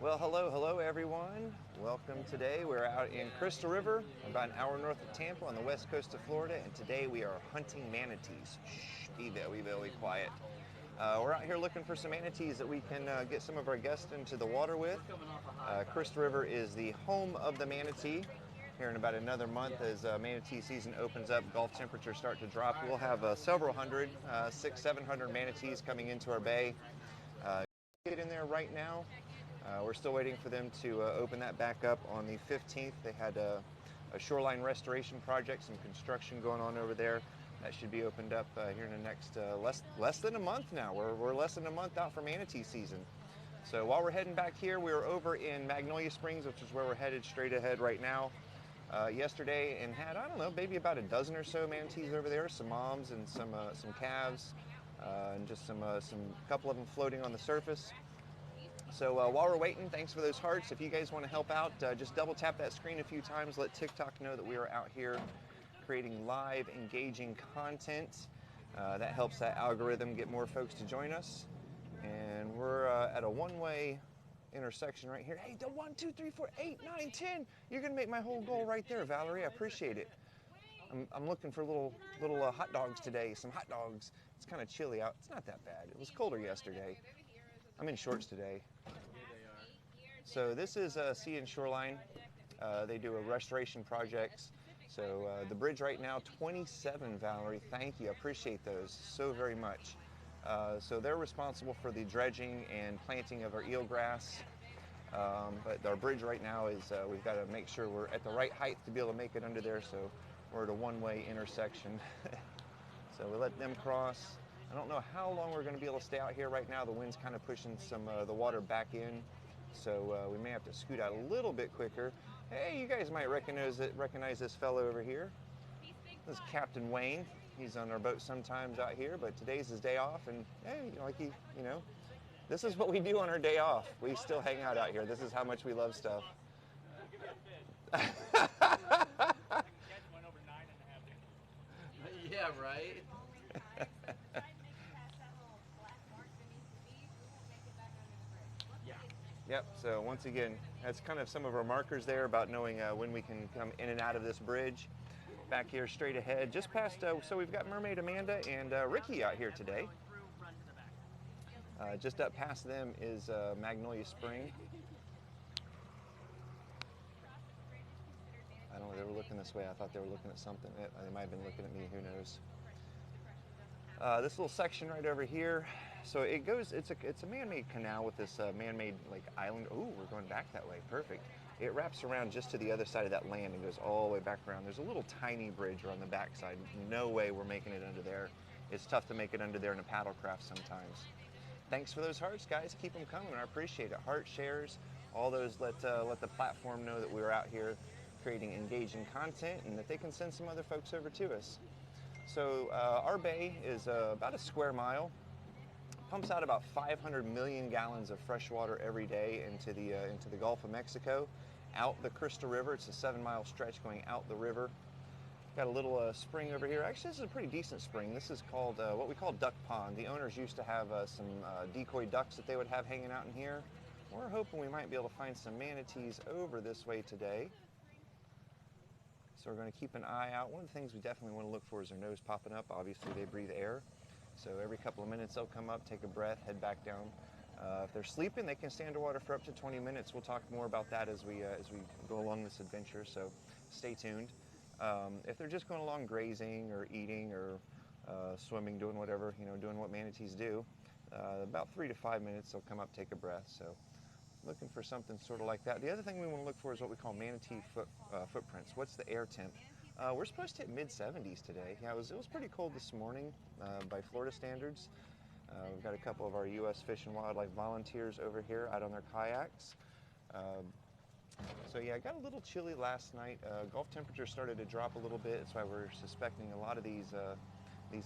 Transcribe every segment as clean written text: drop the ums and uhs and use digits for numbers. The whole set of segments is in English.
Well, hello everyone. Welcome today. We're out in Crystal River, about an hour north of Tampa on the west coast of Florida, and today we are hunting manatees. Shh, be very quiet. We're out here looking for some manatees that we can get some of our guests into the water with. Crystal River is the home of the manatee. Here in about another month, as manatee season opens up, Gulf temperatures start to drop. We'll have several hundred, 600-700 manatees coming into our bay. Get in there right now. We're still waiting for them to open that back up on the 15th. They had a shoreline restoration project, some construction going on over there. That should be opened up here in the next less than a month now. We're less than a month out for manatee season. So while we're heading back here, we were over in Magnolia Springs, which is where we're headed straight ahead right now. Yesterday, and had, I don't know, maybe about a dozen or so manatees over there, some moms and some calves, and just some couple of them floating on the surface. So while we're waiting, thanks for those hearts. If you guys want to help out, just double tap that screen a few times. Let TikTok know that we are out here creating live, engaging content. That helps that algorithm get more folks to join us. And we're at a one-way intersection right here. Hey, the 1, 2, 3, 4, 8, 9, 10. You're gonna make my whole goal right there, Valerie. I appreciate it. I'm looking for little hot dogs today. Some hot dogs. It's kind of chilly out. It's not that bad. It was colder yesterday. I'm in shorts today. So this is Sea and Shoreline. They do a restoration projects. So the bridge right now, 27, Valerie. Thank you. I appreciate those so very much. So they're responsible for the dredging and planting of our eelgrass. But our bridge right now is, we've got to make sure we're at the right height to be able to make it under there. So we're at a one-way intersection. So we let them cross. I don't know how long we're going to be able to stay out here right now. The wind's kind of pushing some the water back in. So we may have to scoot out a little bit quicker. Hey, you guys might recognize this fellow over here. This is Captain Wayne. He's on our boat sometimes out here, but today's his day off, and hey, this is what we do on our day off. We still hang out here. This is how much we love stuff. Yeah, right? Yep, so once again, that's kind of some of our markers there about knowing when we can come in and out of this bridge. Back here straight ahead, just past, so we've got Mermaid Amanda and Ricky out here today. Just up past them is Magnolia Spring. I don't know, they were looking this way. I thought they were looking at something. They might have been looking at me, who knows. This little section right over here, so it goes, it's a man-made canal with this man-made like island. Oh, we're going back that way, perfect. It wraps around just to the other side of that land and goes all the way back around. There's a little tiny bridge on the back side. No way we're making it under there. It's tough to make it under there in a paddlecraft sometimes. Thanks for those hearts, guys. Keep them coming. I appreciate it. Heart shares, all those let the platform know that we're out here creating engaging content and that they can send some other folks over to us. So our bay is about a square mile. Pumps out about 500 million gallons of fresh water every day into the Gulf of Mexico, out the Crystal River. It's a 7-mile stretch going out the river. Got a little spring over here. Actually, this is a pretty decent spring. This is called what we call Duck Pond. The owners used to have some decoy ducks that they would have hanging out in here. We're hoping we might be able to find some manatees over this way today. So we're going to keep an eye out. One of the things we definitely want to look for is their nose popping up. Obviously, they breathe air. So every couple of minutes, they'll come up, take a breath, head back down. If they're sleeping, they can stay underwater for up to 20 minutes. We'll talk more about that as we go along this adventure, so stay tuned. If they're just going along grazing or eating or swimming, doing whatever, doing what manatees do, about 3 to 5 minutes, they'll come up, take a breath. So looking for something sort of like that. The other thing we want to look for is what we call manatee footprints. What's the air temp? We're supposed to hit mid-70s today. Yeah, it was pretty cold this morning by Florida standards. We've got a couple of our U.S. Fish and Wildlife volunteers over here out on their kayaks. So yeah, it got a little chilly last night. Gulf temperatures started to drop a little bit. That's why we're suspecting a lot of these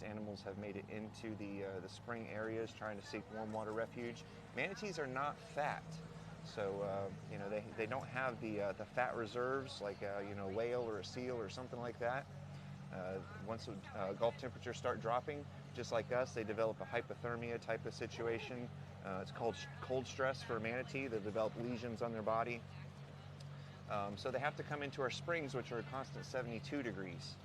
animals have made it into the spring areas trying to seek warm water refuge. Manatees are not fat. So, they don't have the fat reserves like a whale or a seal or something like that. Once Gulf temperatures start dropping, just like us, they develop a hypothermia type of situation. It's called cold stress for a manatee. They develop lesions on their body. So they have to come into our springs, which are a constant 72 degrees.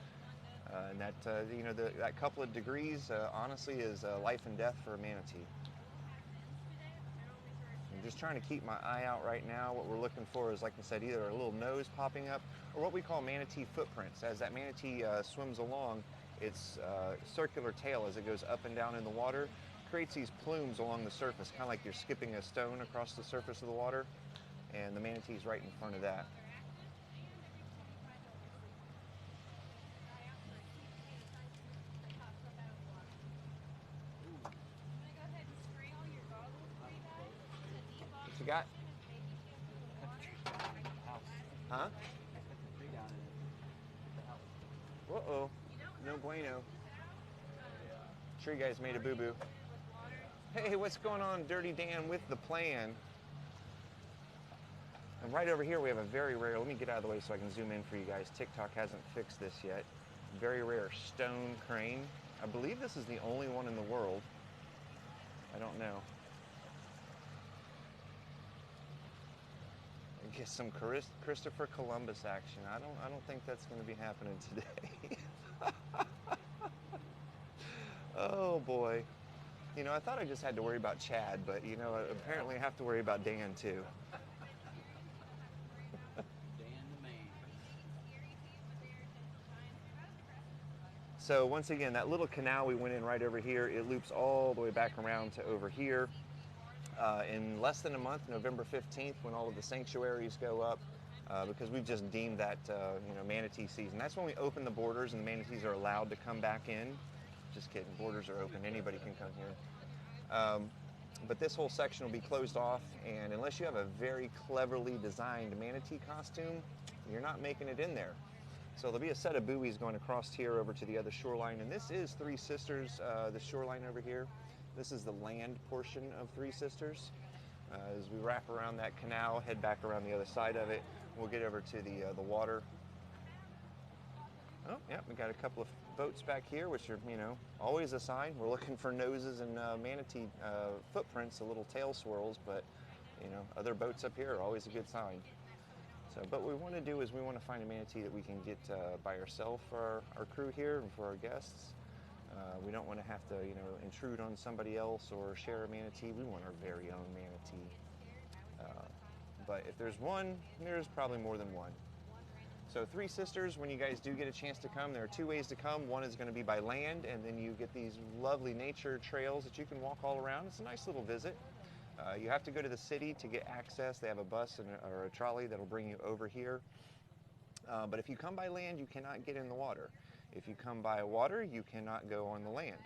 And that, you know, that couple of degrees, honestly, is life and death for a manatee. I'm just trying to keep my eye out right now. What we're looking for is, like I said, either a little nose popping up or what we call manatee footprints. As that manatee swims along, its circular tail, as it goes up and down in the water, creates these plumes along the surface, kind of like you're skipping a stone across the surface of the water. And the manatee's right in front of that. What you got? Huh? Uh-oh. No bueno. Tree guy's made a boo-boo. Hey, what's going on, Dirty Dan with the plan? And right over here we have a very rare, let me get out of the way so I can zoom in for you guys. TikTok hasn't fixed this yet. Very rare stone crane. I believe this is the only one in the world. I don't know. I guess some Christopher Columbus action. I don't think that's going to be happening today. Oh boy. You know, I thought I just had to worry about Chad, but you know, apparently I have to worry about Dan too. So once again, that little canal we went in right over here, it loops all the way back around to over here. In less than a month, November 15th, when all of the sanctuaries go up, because we've just deemed that you know, manatee season. That's when we open the borders and the manatees are allowed to come back in. Just kidding, borders are open, anybody can come here. But this whole section will be closed off, and unless you have a very cleverly designed manatee costume, you're not making it in there. So there'll be a set of buoys going across here over to the other shoreline, and this is Three Sisters, the shoreline over here. This is the land portion of Three Sisters. As we wrap around that canal, head back around the other side of it, we'll get over to the water. Oh, yeah, we got a couple of boats back here, which are, you know, always a sign. We're looking for noses and manatee footprints, the little tail swirls, but, you know, other boats up here are always a good sign. So, but what we want to do is we want to find a manatee that we can get by ourselves for our crew here and for our guests. We don't want to have to, you know, intrude on somebody else or share a manatee. We want our very own manatee. But if there's one, there's probably more than one. So Three Sisters, when you guys do get a chance to come, there are two ways to come. One is going to be by land, and then you get these lovely nature trails that you can walk all around. It's a nice little visit. You have to go to the city to get access. They have a bus or a trolley that'll bring you over here. But if you come by land, you cannot get in the water. If you come by water, you cannot go on the land.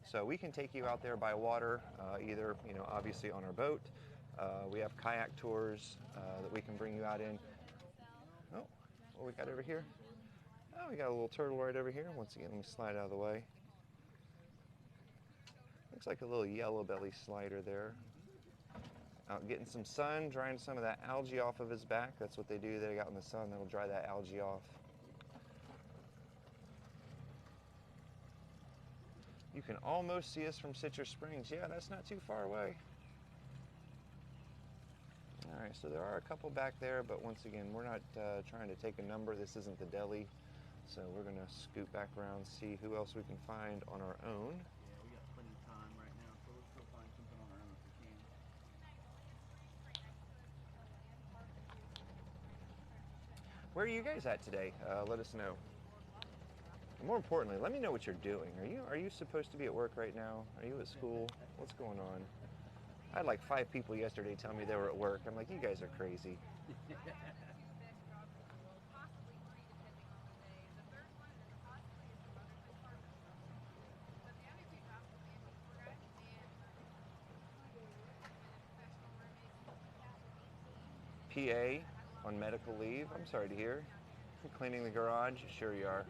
So we can take you out there by water, either, you know, obviously on our boat. We have kayak tours that we can bring you out in. Oh, what we got over here? Oh, we got a little turtle right over here. Once again, let me slide out of the way. Looks like a little yellow belly slider there. Out getting some sun, drying some of that algae off of his back. That's what they do. They got in the sun, that'll dry that algae off. You can almost see us from Citrus Springs. Yeah, that's not too far away. All right, so there are a couple back there, but once again, we're not trying to take a number. This isn't the deli. So we're gonna scoot back around, see who else we can find on our own. Yeah, we got plenty of time right now, so let's go find something on our own if we can. Where are you guys at today? Let us know. And more importantly, let me know what you're doing. Are you supposed to be at work right now? Are you at school? What's going on? I had like 5 people yesterday tell me they were at work. I'm like, you guys are crazy. PA on medical leave. I'm sorry to hear. Cleaning the garage. Sure you are.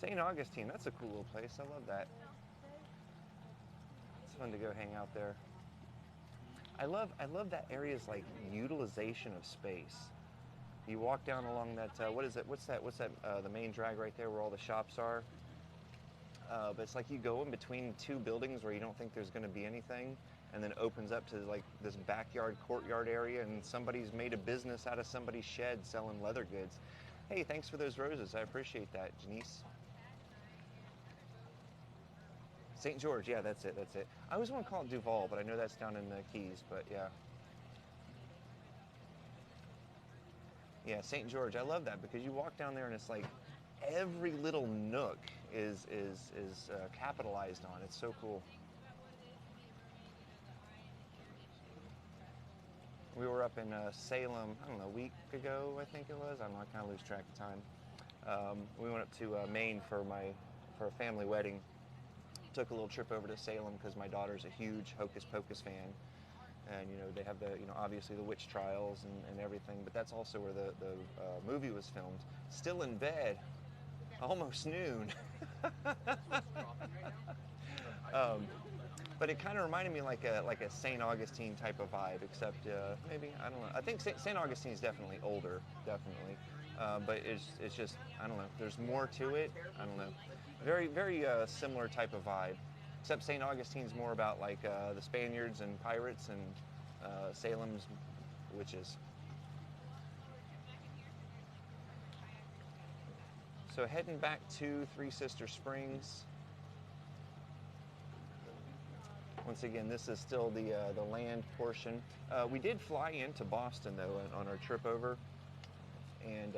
St. Augustine. That's a cool little place. I love that. It's fun to go hang out there. I love that area's like utilization of space. You walk down along that. What is it? What's that? The main drag right there where all the shops are. but it's like you go in between two buildings where you don't think there's going to be anything, and then opens up to like this backyard courtyard area, and somebody's made a business out of somebody's shed selling leather goods. Hey, thanks for those roses. I appreciate that, Janice. St. George, yeah, that's it, that's it. I always want to call it Duval, but I know that's down in the Keys, but yeah. Yeah, St. George, I love that because you walk down there and it's like every little nook is capitalized on. It's so cool. We were up in Salem, I don't know, a week ago, I think it was. I don't know, I kind of lose track of time. We went up to Maine for a family wedding. Took a little trip over to Salem because my daughter's a huge Hocus Pocus fan. And, you know, they have the, you know, obviously the witch trials and everything, but that's also where the movie was filmed. Still in bed, almost noon. But it kind of reminded me like a St. Augustine type of vibe, except maybe, I don't know. I think St. Augustine is definitely older, definitely. But it's just, I don't know, there's more to it. I don't know. Very, very similar type of vibe. Except St. Augustine's more about like the Spaniards and pirates, and Salem's witches. So heading back to Three Sister Springs. Once again, this is still the land portion. We did fly into Boston though on our trip over, and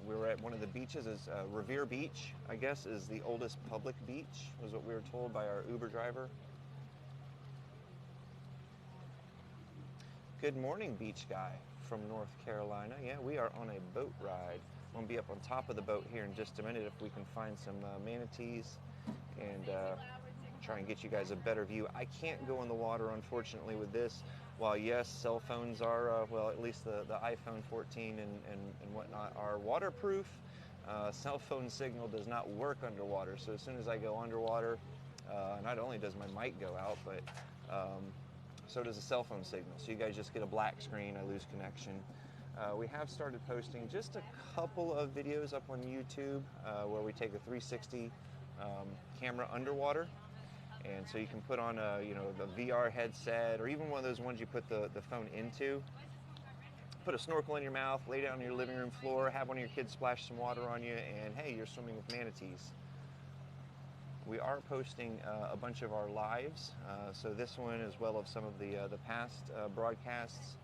we were at one of the beaches. Is Revere Beach, I guess, is the oldest public beach, was what we were told by our Uber driver. Good morning, beach guy from North Carolina. Yeah, we are on a boat ride. I'm gonna be up on top of the boat here in just a minute if we can find some manatees and try and get you guys a better view. I can't go in the water, unfortunately, with this. While yes, cell phones are, well, at least the iPhone 14 and whatnot are waterproof, cell phone signal does not work underwater. So as soon as I go underwater, not only does my mic go out, but so does the cell phone signal. So you guys just get a black screen, I lose connection. We have started posting just a couple of videos up on YouTube where we take a 360 camera underwater. And so you can put on a, you know, the VR headset, or even one of those ones you put the phone into. Put a snorkel in your mouth, lay down on your living room floor, have one of your kids splash some water on you, and hey, you're swimming with manatees. We are posting a bunch of our lives, so this one, as well as some of the past broadcasts,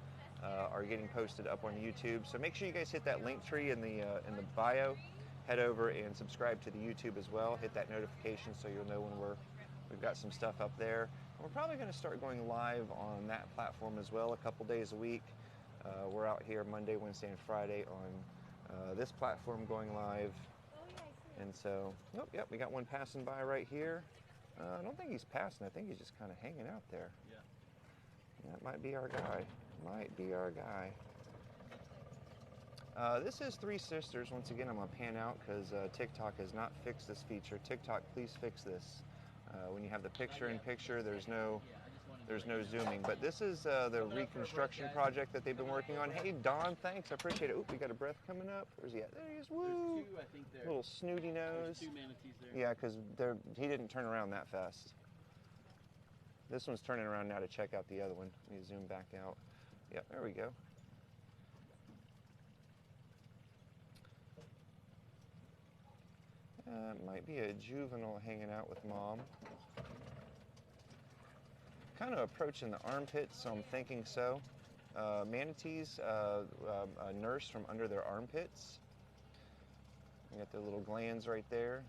are getting posted up on YouTube. So make sure you guys hit that link tree in the bio. Head over and subscribe to the YouTube as well. Hit that notification so you'll know when we've got some stuff up there. And we're probably going to start going live on that platform as well, a couple days a week. We're out here Monday, Wednesday, and Friday on this platform going live. And so, oh, yep, we got one passing by right here. I don't think he's passing. I think he's just kind of hanging out there. Yeah. That might be our guy. Might be our guy. This is Three Sisters. Once again, I'm going to pan out because TikTok has not fixed this feature. TikTok, please fix this. When you have the picture-in-picture, there's no zooming. But this is the reconstruction project that they've been working on. Hey, Don, thanks. I appreciate it. Oop, we got a breath coming up. Where's he at? There he is. Woo! There's two, I think there. Little snooty nose. There's two manatees there. Yeah, because he didn't turn around that fast. This one's turning around now to check out the other one. Let me zoom back out. Yep, there we go. Might be a juvenile hanging out with mom. Kind of approaching the armpits, so I'm thinking so. Manatees nurse from under their armpits. You got their little glands right there.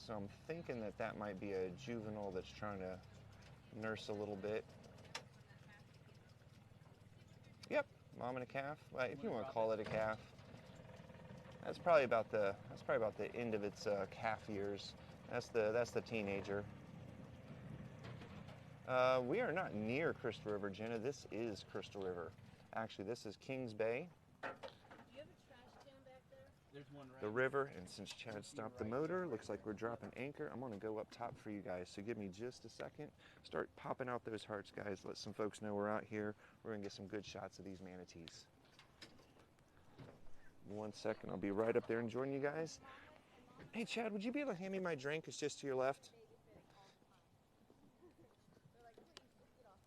So I'm thinking that might be a juvenile that's trying to nurse a little bit. Yep, mom and a calf. Well, if you want to call it a calf. That's probably about the end of its calf years. That's the teenager. We are not near Crystal River, Jenna. This is Crystal River. Actually, this is Kings Bay. Do you have a trash can back there? There's one right The river, and since Chad stopped the motor, looks like we're dropping anchor. I'm gonna go up top for you guys, so give me just a second. Start popping out those hearts, guys. Let some folks know we're out here. We're gonna get some good shots of these manatees. 1 second, I'll be right up there and join you guys. Hey, Chad, would you be able to hand me my drink? It's just to your left.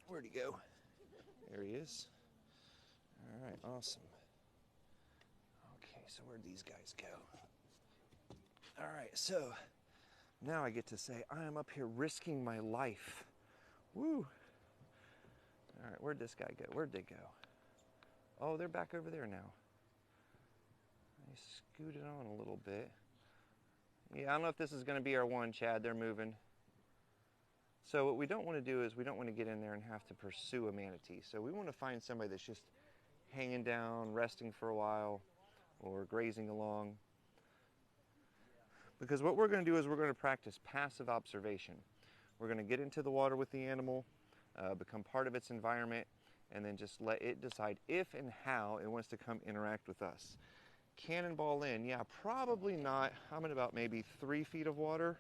Where'd he go? There he is. All right, awesome. Okay, so where'd these guys go? All right, so now I get to say I am up here risking my life. Woo! All right, where'd this guy go? Where'd they go? Oh, they're back over there now. They scooted on a little bit. Yeah, I don't know if this is going to be our one, Chad. They're moving. So what we don't want to do is we don't want to get in there and have to pursue a manatee. So we want to find somebody that's just hanging down, resting for a while, or grazing along. Because what we're going to do is we're going to practice passive observation. We're going to get into the water with the animal, become part of its environment, and then just let it decide if and how it wants to come interact with us. Cannonball in, yeah, probably not. I'm in about maybe 3 feet of water.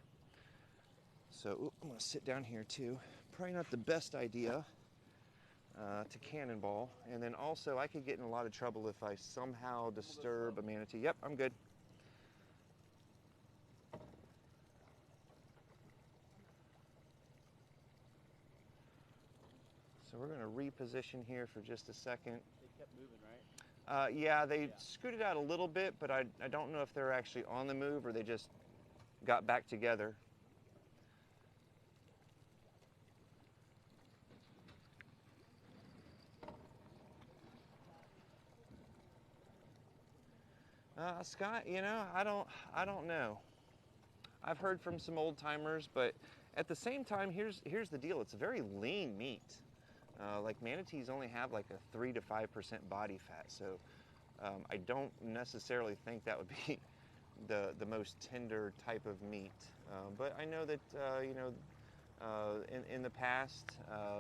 So I'm going to sit down here too. Probably not the best idea to cannonball. And then also I could get in a lot of trouble if I somehow disturb a manatee. Yep, I'm good. So we're going to reposition here for just a second. They kept moving, right? Yeah, they scooted out a little bit, but I don't know if they're actually on the move or they just got back together. Scott, you know, I don't know. I've heard from some old timers, but at the same time, here's the deal. It's a very lean meat. Like manatees only have like a 3 to 5% body fat, so I don't necessarily think that would be the most tender type of meat. But I know that you know, in the past,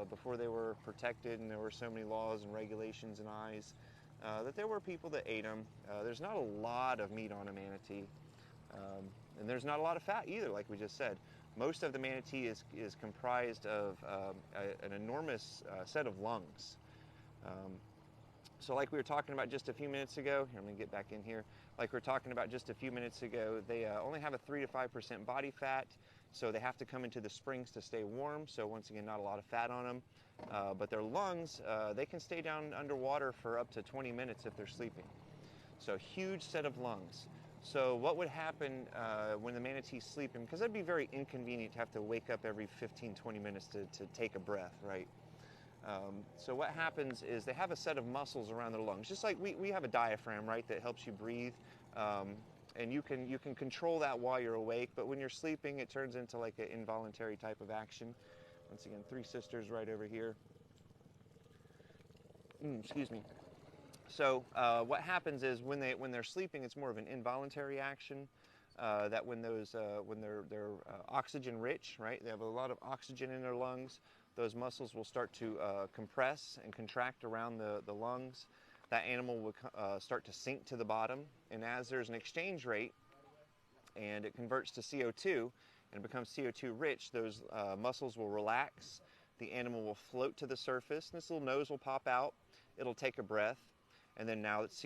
before they were protected and there were so many laws and regulations and eyes, that there were people that ate them. There's not a lot of meat on a manatee, and there's not a lot of fat either, like we just said. Most of the manatee is comprised of an enormous set of lungs. So like we were talking about just a few minutes ago, here, I'm going to get back in here. Like we were talking about just a few minutes ago, they only have a 3 to 5% body fat, so they have to come into the springs to stay warm. So once again, not a lot of fat on them. But their lungs, they can stay down underwater for up to 20 minutes if they're sleeping. So huge set of lungs. So what would happen when the manatee's sleeping, because that'd be very inconvenient to have to wake up every 15, 20 minutes to take a breath, right? So what happens is they have a set of muscles around their lungs, just like we have a diaphragm, right, that helps you breathe. And you can control that while you're awake, but when you're sleeping, it turns into like an involuntary type of action. Once again, 3 sisters right over here. Excuse me. So what happens is when they're sleeping, it's more of an involuntary action. That when they're oxygen rich, right? They have a lot of oxygen in their lungs. Those muscles will start to compress and contract around the lungs. That animal will start to sink to the bottom, and as there's an exchange rate, and it converts to CO2 and becomes CO2 rich, those muscles will relax. The animal will float to the surface, and this little nose will pop out. It'll take a breath, and then now it's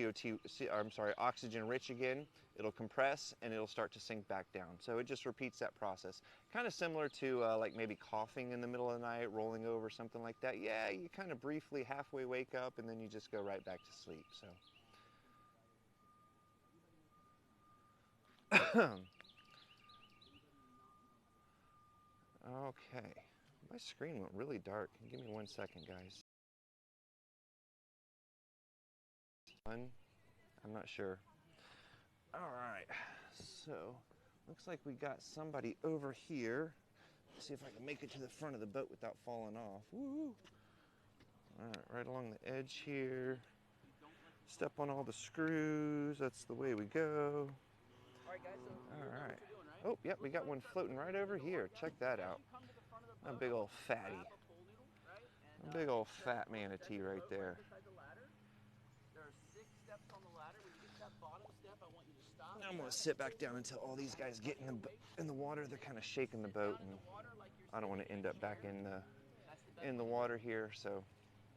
oxygen rich again. It'll compress and it'll start to sink back down. So it just repeats that process. Kind of similar to like maybe coughing in the middle of the night, rolling over, something like that. Yeah, you kind of briefly halfway wake up and then you just go right back to sleep. So. Okay, my screen went really dark. Give me 1 second, guys. I'm not sure. All right, so looks like we got somebody over here. Let's see if I can make it to the front of the boat without falling off. Woo! All right, right along the edge here. Step on all the screws. That's the way we go. All right, guys. So all right. Oh, yep, we got one floating right over here. Check that out. A big old fatty. A big old fat manatee right there. I'm going to sit back down until all these guys get in the water. They're kind of shaking the boat, and I don't want to end up back in the water here. So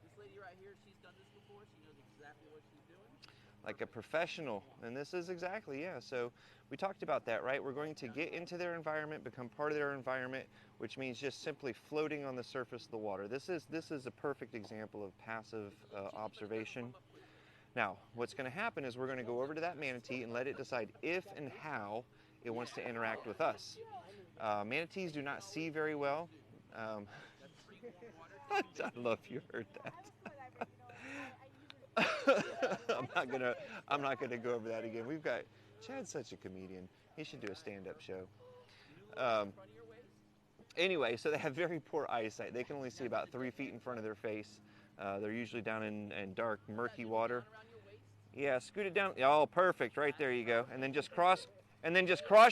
this lady right here, she's done this before. She knows exactly what she's doing. like a professional, and this is exactly, yeah. So we talked about that, right? We're going to get into their environment, become part of their environment, which means just simply floating on the surface of the water. This is a perfect example of passive observation. Now, what's going to happen is we're going to go over to that manatee and let it decide if and how it wants to interact with us. Manatees do not see very well. I love you heard that. I'm not gonna go over that again. We've got Chad's such a comedian. He should do a stand-up show. Anyway, so they have very poor eyesight. They can only see about 3 feet in front of their face. They're usually down in dark, murky water. Yeah, scoot it down. Oh, perfect. Right there you go. And then just cross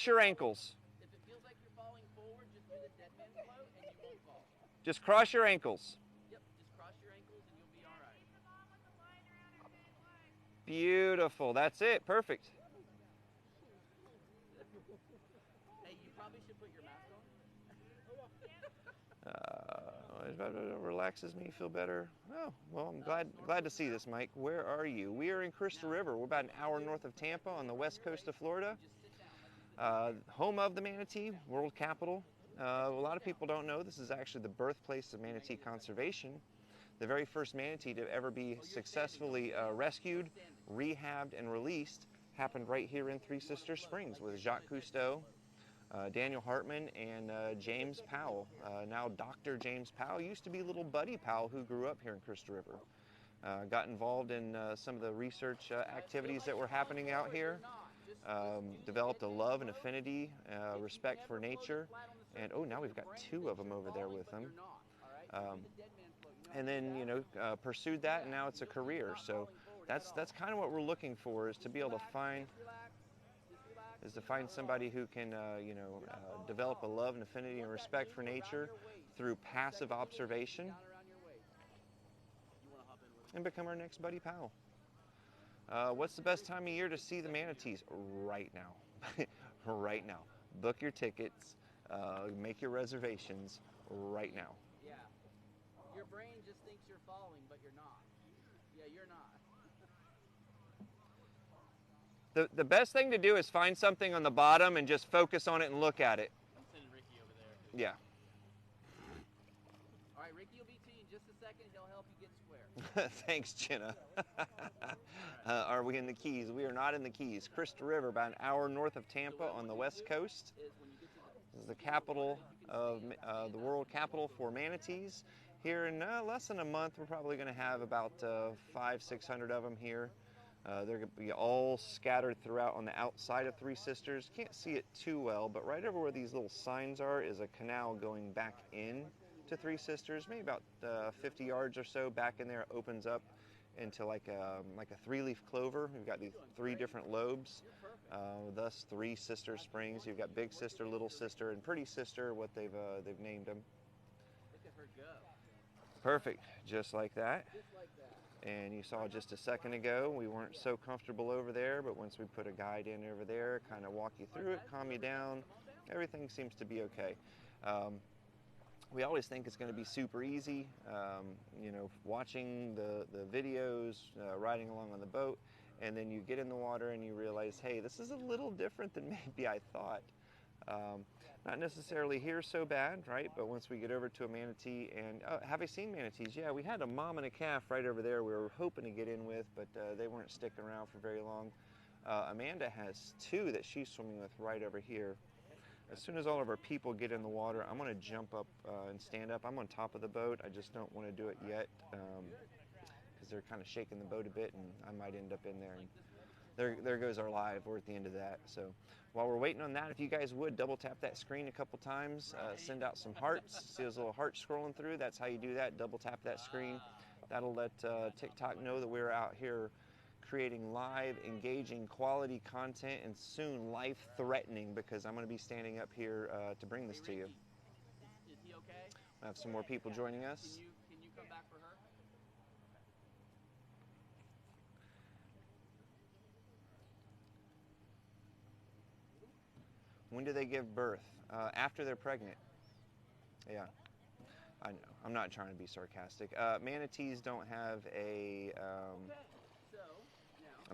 your ankles. If it feels like you're falling forward, just do the dead man float and you won't fall. Just cross your ankles. Yep, just cross your ankles and you'll be all right. Beautiful. That's it. Perfect. Hey, you probably should put your mask on. Relaxes me, feel better. Oh, well, I'm glad to see this, Mike. Where are you? We are in Crystal River. We're about an hour north of Tampa on the west coast of Florida. Home of the manatee, world capital. A lot of people don't know this is actually the birthplace of manatee conservation. The very first manatee to ever be successfully rescued, rehabbed, and released happened right here in Three Sisters Springs with Jacques Cousteau, Daniel Hartman, and James Powell. Now Dr. James Powell, used to be little Buddy Powell, who grew up here in Crystal River. Got involved in some of the research activities that were happening out here. Developed a love and affinity, respect for nature, and oh, now we've got 2 of them over there with them. And then, you know, pursued that, and now it's a career. So that's kind of what we're looking for, is to be able to find somebody who can, develop a love and affinity and respect for nature through passive observation and become our next Buddy Powell. What's the best time of year to see the manatees? Right now. Right now. Book your tickets, make your reservations right now. Yeah. Your brain just thinks you're falling, but you're not. Yeah, you're not. The best thing to do is find something on the bottom and just focus on it and look at it. I'm sending Ricky over there. Yeah. All right, Ricky will be to you in just a second. He'll help you get square. Thanks, Jenna. Are we in the Keys? We are not in the Keys. Crystal River, about an hour north of Tampa on the west coast. This is the capital of the world capital for manatees. Here in less than a month, we're probably going to have about 500-600 of them here. They're going to be all scattered throughout on the outside of Three Sisters. Can't see it too well, but right over where these little signs are is a canal going back in to Three Sisters, maybe about 50 yards or so back in there. It opens up into like a 3-leaf clover. We've got these 3 different lobes, thus Three Sister Springs. You've got Big Sister, Little Sister, and Pretty Sister, what they've named them. Look at her go. Perfect, just like that. And you saw just a second ago, we weren't so comfortable over there, but once we put a guide in over there, kind of walk you through it, calm you down, everything seems to be okay. We always think it's going to be super easy, watching the videos, riding along on the boat, and then you get in the water and you realize, hey, this is a little different than maybe I thought. Not necessarily here so bad, right? But once we get over to a manatee, and have I seen manatees? Yeah, we had a mom and a calf right over there we were hoping to get in with, but they weren't sticking around for very long. Amanda has 2 that she's swimming with right over here. As soon as all of our people get in the water, I'm going to jump up and stand up. I'm on top of the boat. I just don't want to do it yet because they're kind of shaking the boat a bit, and I might end up in there. And there goes our live. We're at the end of that. So while we're waiting on that, if you guys would double tap that screen a couple times, send out some hearts. See those little hearts scrolling through? That's how you do that. Double tap that screen. That'll let TikTok know that we're out here creating live, engaging, quality content, and soon life-threatening, because I'm going to be standing up here to bring this to you. Is he okay? I have some more people joining us. Can you come back for her? When do they give birth? After they're pregnant. Yeah, I know. I'm not trying to be sarcastic. Manatees don't have a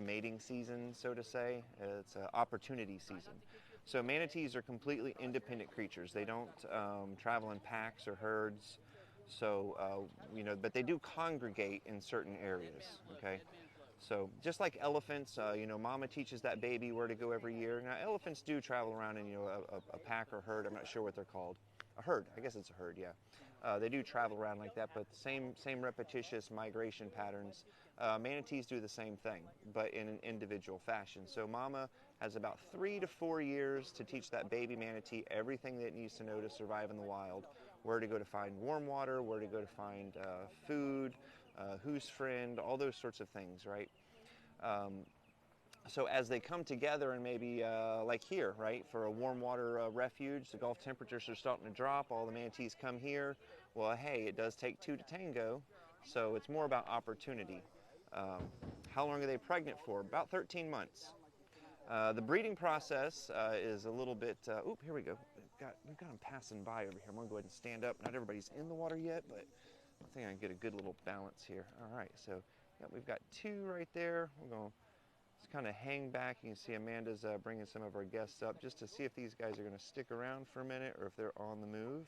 mating season, so to say. It's an opportunity season. So manatees are completely independent creatures. They don't travel in packs or herds. So, but they do congregate in certain areas, okay? So just like elephants, mama teaches that baby where to go every year. Now elephants do travel around in, a pack or herd. I'm not sure what they're called. A herd, I guess it's a herd, yeah. They do travel around like that, but same repetitious migration patterns. Manatees do the same thing, but in an individual fashion. So mama has about 3 to 4 years to teach that baby manatee everything that it needs to know to survive in the wild. Where to go to find warm water, where to go to find food, who's friend, all those sorts of things, right? So as they come together and maybe like here, right, for a warm water refuge, the Gulf temperatures are starting to drop, all the manatees come here. Well, hey, it does take 2 to tango, so it's more about opportunity. How long are they pregnant for? About 13 months. The breeding process is a little bit, oop, here we go. We've got them passing by over here. I'm gonna go ahead and stand up. Not everybody's in the water yet, but I think I can get a good little balance here. All right, so yeah, we've got 2 right there. We're gonna just kind of hang back. You can see Amanda's bringing some of our guests up just to see if these guys are gonna stick around for a minute or if they're on the move.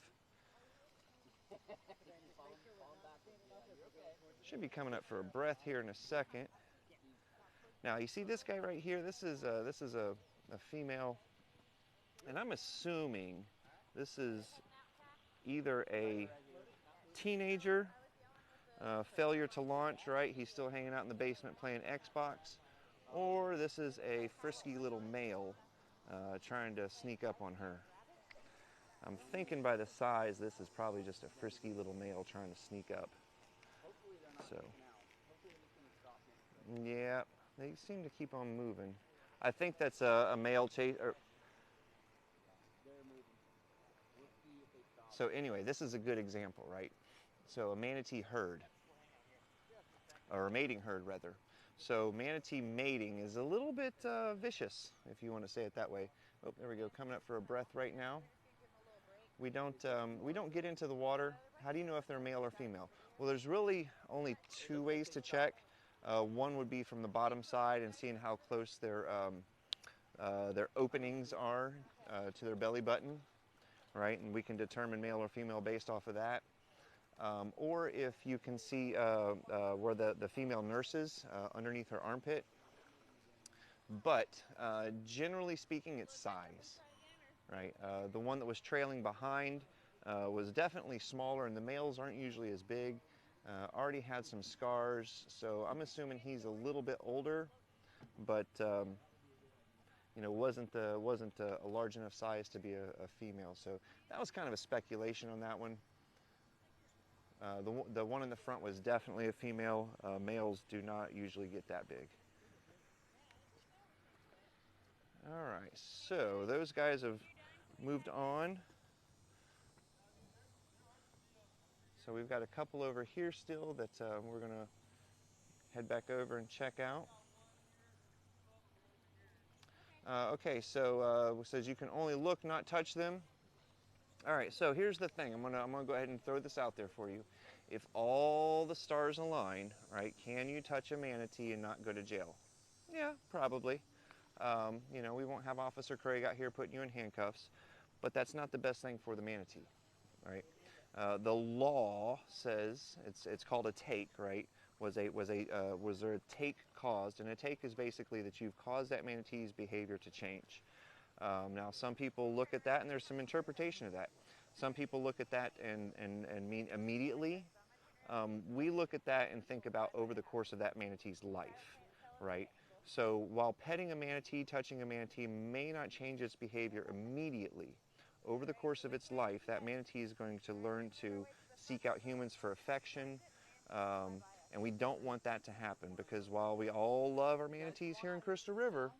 Should be coming up for a breath here in a second. Now you see this guy right here. This is a female, and I'm assuming this is either a teenager, failure to launch, right? He's still hanging out in the basement playing Xbox, or this is a frisky little male trying to sneak up on her. I'm thinking by the size, this is probably just a frisky little male trying to sneak up. So, yeah, they seem to keep on moving. I think that's a male chase. So anyway, this is a good example, right? So a manatee herd, or a mating herd rather. So manatee mating is a little bit vicious, if you want to say it that way. Oh, there we go, coming up for a breath right now. We don't get into the water. How do you know if they're male or female? Well, there's really only 2 ways to check. One would be from the bottom side and seeing how close their openings are to their belly button, right? And we can determine male or female based off of that. Or if you can see where the female nurses underneath her armpit. But generally speaking, it's size, right? The one that was trailing behind was definitely smaller, and the males aren't usually as big. Already had some scars, so I'm assuming he's a little bit older, but wasn't a large enough size to be a female. So that was kind of a speculation on that one. The one in the front was definitely a female. Males do not usually get that big. All right, so those guys have moved on. So we've got a couple over here still that we're gonna head back over and check out. Okay, so it says you can only look, not touch them. All right, so here's the thing. I'm gonna go ahead and throw this out there for you. If all the stars align, right, can you touch a manatee and not go to jail? Yeah, probably. We won't have Officer Craig out here putting you in handcuffs, but that's not the best thing for the manatee, right? The law says it's called a take, right? Was there a take caused? And a take is basically that you've caused that manatee's behavior to change. Now, some people look at that, and there's some interpretation of that. Some people look at that and mean immediately. We look at that and think about over the course of that manatee's life, right? So while petting a manatee, touching a manatee may not change its behavior immediately, over the course of its life, that manatee is going to learn to seek out humans for affection, and we don't want that to happen, because while we all love our manatees here in Crystal River,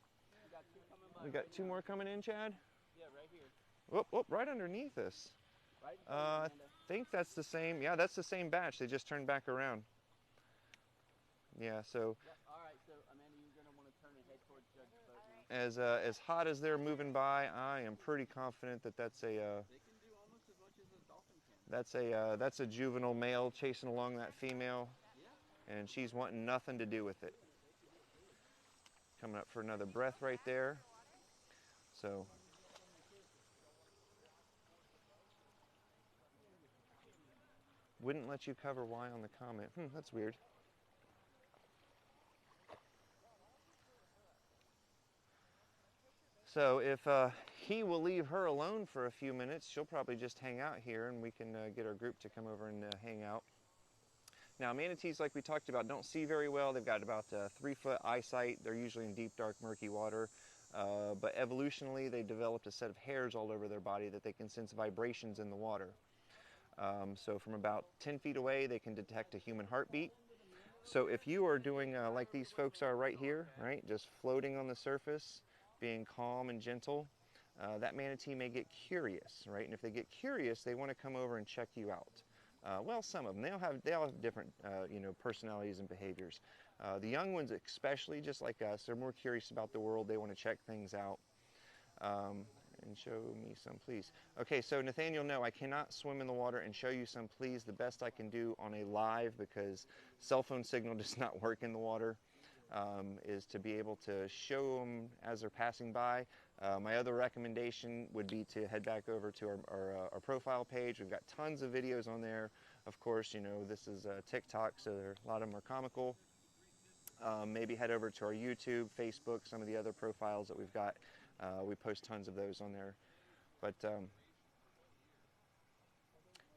we got 2 more coming in, Chad? Yeah, right here. Whoop, whoop, right underneath us. Right? I think that's the same, yeah, that's the same batch. They just turned back around. Yeah, so Yep. All right, so Amanda, you're going to want to turn and head towards Judge's boat now. as hot as they're moving by, I am pretty confident that that's a They can do almost as much as a dolphin can. that's a juvenile male chasing along that female, Yeah. and she's wanting nothing to do with it. Coming up for another breath right there. So wouldn't let you cover why on the comment. That's weird. So if he will leave her alone for a few minutes, she'll probably just hang out here and we can get our group to come over and hang out. Now manatees, like we talked about, don't see very well. They've got about 3-foot eyesight. They're usually in deep, dark, murky water. But evolutionally, they developed a set of hairs all over their body that they can sense vibrations in the water. So from about 10 feet away, they can detect a human heartbeat. So if you are doing like these folks are right here, right, just floating on the surface, being calm and gentle, that manatee may get curious, right? And if they get curious, they want to come over and check you out. Well, some of them, they all have different, you know, personalities and behaviors. The young ones especially, just like us, they're more curious about the world. They want to check things out. And show me some, please. Okay, so Nathaniel, no, I cannot swim in the water and show you some, please. The best I can do on a live, because cell phone signal does not work in the water, is to be able to show them as they're passing by. My other recommendation would be to head back over to our profile page. We've got tons of videos on there. Of course, you know, this is TikTok, so a lot of them are comical. Maybe head over to our YouTube, Facebook, some of the other profiles that we've got. We post tons of those on there. But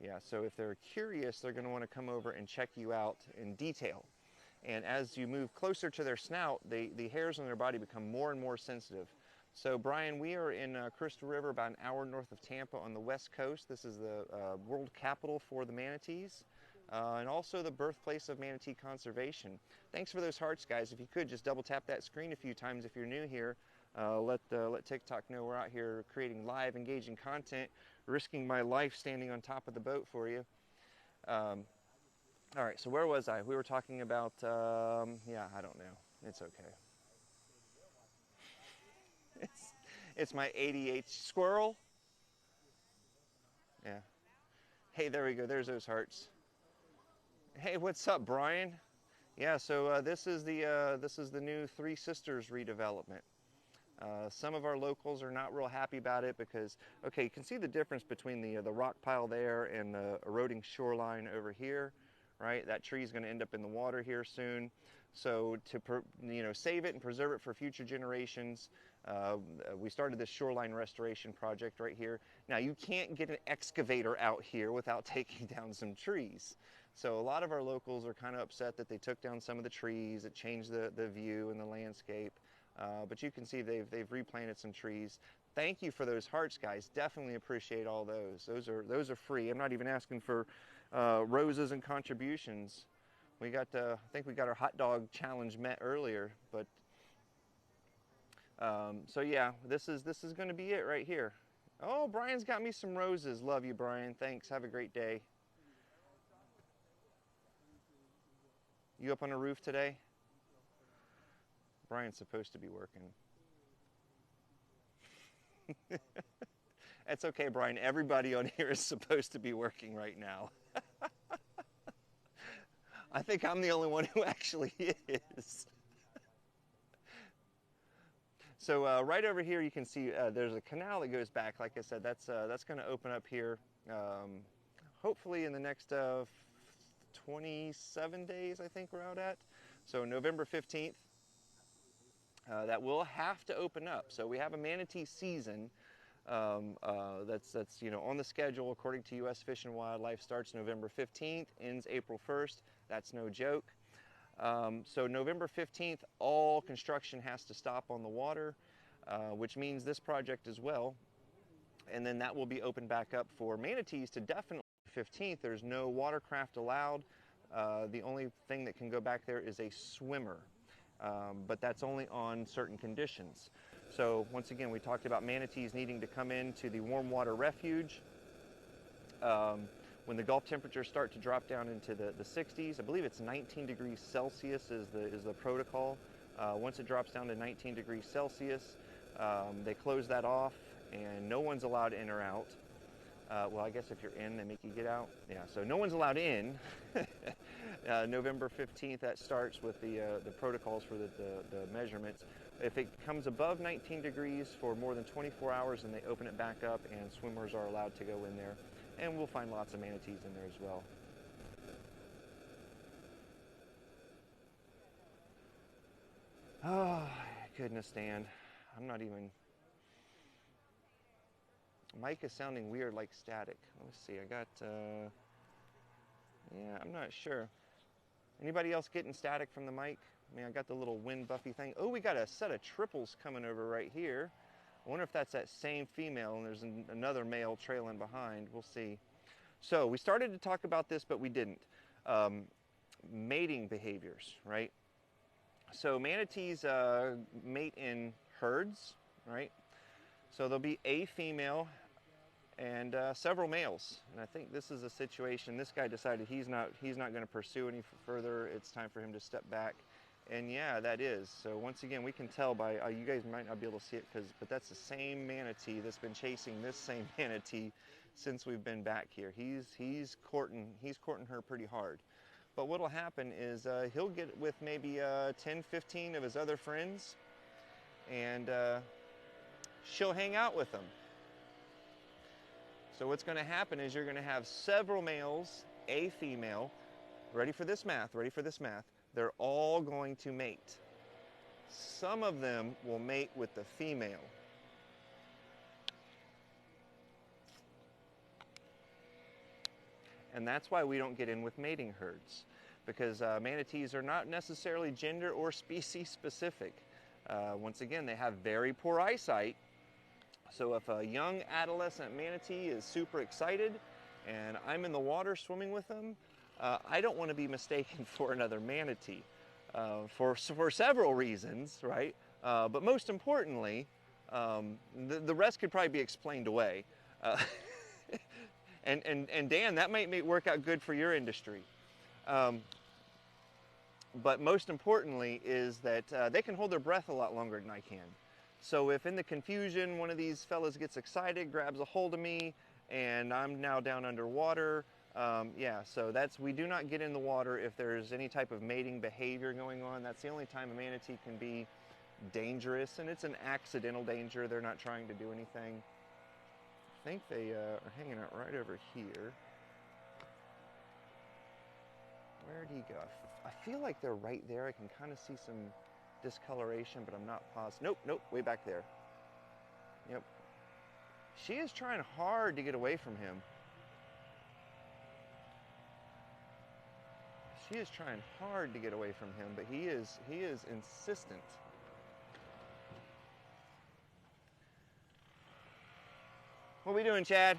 yeah, so if they're curious, they're going to want to come over and check you out in detail. And as you move closer to their snout, the hairs on their body become more and more sensitive. So Brian, we are in Crystal River, about an hour north of Tampa on the west coast. This is the world capital for the manatees, and also the birthplace of manatee conservation. Thanks for those hearts, guys. If you could, just double tap that screen a few times if you're new here. Let TikTok know we're out here creating live, engaging content, risking my life standing on top of the boat for you. All right, so where was I? We were talking about, yeah, I don't know. It's okay. It's my ADHD squirrel. Yeah. Hey, there we go. There's those hearts. Hey, what's up, Brian? Yeah, so this is the new Three Sisters redevelopment. Some of our locals are not real happy about it because, okay, you can see the difference between the rock pile there and the eroding shoreline over here, right? That tree is going to end up in the water here soon. So to save it and preserve it for future generations, we started this shoreline restoration project right here. Now you can't get an excavator out here without taking down some trees. So a lot of our locals are kind of upset that they took down some of the trees. It changed the view and the landscape. But you can see they've replanted some trees. Thank you for those hearts, guys. Definitely appreciate all those. Those are free. I'm not even asking for roses and contributions. We got I think we got our hot dog challenge met earlier, but so yeah, this is going to be it right here. Oh, Brian's got me some roses. Love you, Brian. Thanks. Have a great day. You up on a roof today? Brian's supposed to be working. That's okay, Brian. Everybody on here is supposed to be working right now. I think I'm the only one who actually is. So right over here you can see there's a canal that goes back. Like I said, that's going to open up here hopefully in the next 27 days, I think we're out at. So November 15th. That will have to open up. So we have a manatee season that's on the schedule according to U.S. Fish and Wildlife. Starts November 15th, ends April 1st. That's no joke. So November 15th, all construction has to stop on the water, which means this project as well. And then that will be opened back up for manatees to definitely 15th. There's no watercraft allowed. The only thing that can go back there is a swimmer. But that's only on certain conditions. So once again, we talked about manatees needing to come into the warm water refuge. When the Gulf temperatures start to drop down into the 60s, I believe it's 19 degrees Celsius is the protocol. Once it drops down to 19 degrees Celsius, they close that off and no one's allowed in or out. Well, I guess if you're in, they make you get out. Yeah, so no one's allowed in. November 15th, that starts with the protocols for the measurements. If it comes above 19 degrees for more than 24 hours, then they open it back up and swimmers are allowed to go in there. And we'll find lots of manatees in there as well. Oh, goodness, Dan. I'm not even... Mic is sounding weird, like static. Let's see, I got... yeah, I'm not sure. Anybody else getting static from the mic? I mean, I got the little wind buffy thing. Oh, we got a set of triples coming over right here. I wonder if that's that same female and there's another male trailing behind. We'll see. So we started to talk about this, but we didn't. Mating behaviors, right? So manatees mate in herds, right? So there'll be a female and several males. And I think this is a situation, this guy decided he's not going to pursue any further. It's time for him to step back. And yeah, that is. So once again, we can tell by, you guys might not be able to see it, but that's the same manatee that's been chasing this same manatee since we've been back here. He's courting her pretty hard. But what'll happen is he'll get with maybe 10, 15 of his other friends, and she'll hang out with them. So what's going to happen is you're going to have several males, a female. Ready for this math, ready for this math. They're all going to mate. Some of them will mate with the female. And that's why we don't get in with mating herds, because manatees are not necessarily gender or species specific. Once again, they have very poor eyesight. So if a young adolescent manatee is super excited and I'm in the water swimming with them, I don't want to be mistaken for another manatee for several reasons, right? But most importantly, the rest could probably be explained away. And Dan, that might work out good for your industry. But most importantly is that they can hold their breath a lot longer than I can. So if in the confusion one of these fellas gets excited, grabs a hold of me, and I'm now down underwater, yeah, so we do not get in the water if there's any type of mating behavior going on. That's the only time a manatee can be dangerous, and it's an accidental danger. They're not trying to do anything. I think they are hanging out right over here. Where did he go? I feel like they're right there. I can kind of see some discoloration, but I'm not positive. Nope, way back there. Yep. She is trying hard to get away from him. She is trying hard to get away from him, but he is insistent. What are we doing, Chad?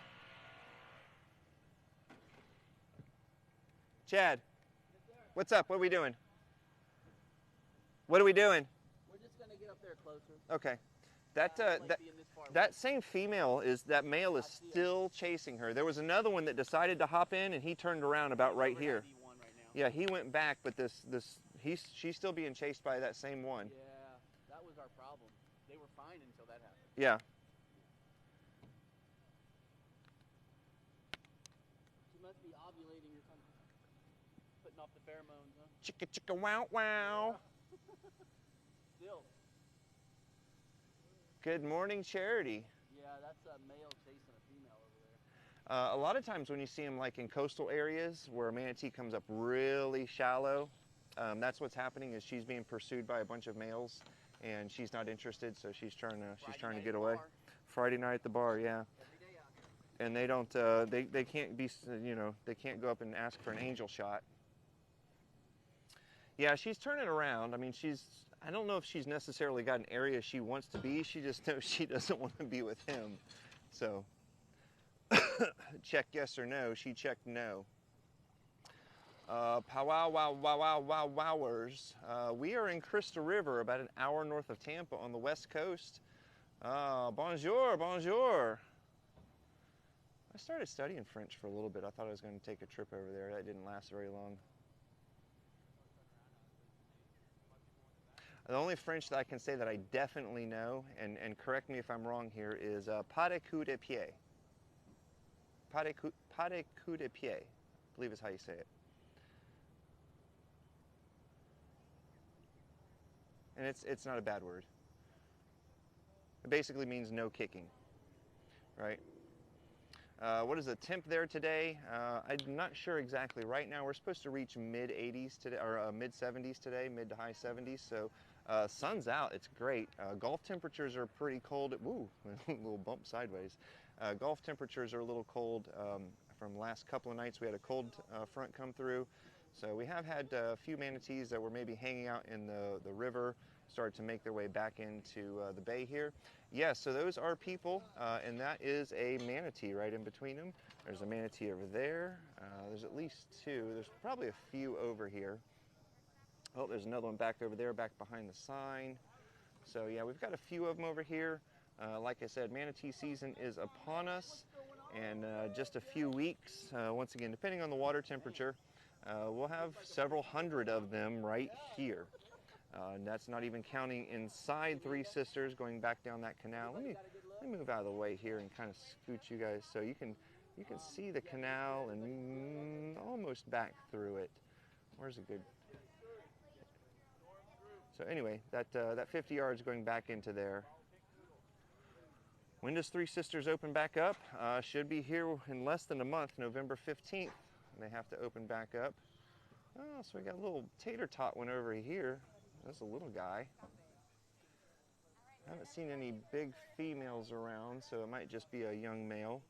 Chad, what's up? What are we doing? What are we doing? We're just gonna get up there closer. Okay. That same female that male is still chasing her. There was another one that decided to hop in, and he turned around about right here. Yeah, he went back, but she's still being chased by that same one. Yeah, that was our problem. They were fine until that happened. Yeah. She must be ovulating or something. Putting off the pheromones, huh? Chicka chicka wow wow. Still. Good morning, Charity. Yeah, that's a male chasing a female over there. A lot of times when you see them like in coastal areas where a manatee comes up really shallow, that's what's happening is she's being pursued by a bunch of males and she's not interested, so she's trying to get away. Friday night at the bar, yeah. And they don't, they can't be, they can't go up and ask for an angel shot. Yeah, she's turning around. I mean, I don't know if she's necessarily got an area she wants to be. She just knows she doesn't want to be with him. So, check yes or no. She checked no. Wowers. We are in Crystal River, about an hour north of Tampa on the west coast. Bonjour, bonjour. I started studying French for a little bit. I thought I was going to take a trip over there. That didn't last very long. The only French that I can say that I definitely know, and correct me if I'm wrong here, is pas de coup de pied. Pas de coup de pied, I believe is how you say it. and it's not a bad word. It basically means no kicking, right? What is the temp there today? I'm not sure exactly. Right now we're supposed to reach mid 80s today, or mid 70s today, mid to high 70s. So sun's out, it's great. Gulf temperatures are pretty cold. Woo, a little bump sideways. Gulf temperatures are a little cold. From the last couple of nights we had a cold front come through. So we have had a few manatees that were maybe hanging out in the river, start to make their way back into the bay here. Yes, so those are people, and that is a manatee right in between them. There's a manatee over there. There's at least two. There's probably a few over here. Oh, there's another one back over there, back behind the sign. So yeah, we've got a few of them over here. Like I said, manatee season is upon us, and just a few weeks, once again, depending on the water temperature, we'll have several hundred of them right here. And that's not even counting inside Three Sisters, going back down that canal. Let me move out of the way here and kind of scoot you guys so you can see the canal and almost back through it. Where's a good? So anyway, that 50 yards going back into there. When does Three Sisters open back up? Should be here in less than a month, November 15th. They have to open back up. Oh, so we got a little tater tot one over here. That's a little guy. I haven't seen any big females around, so it might just be a young male.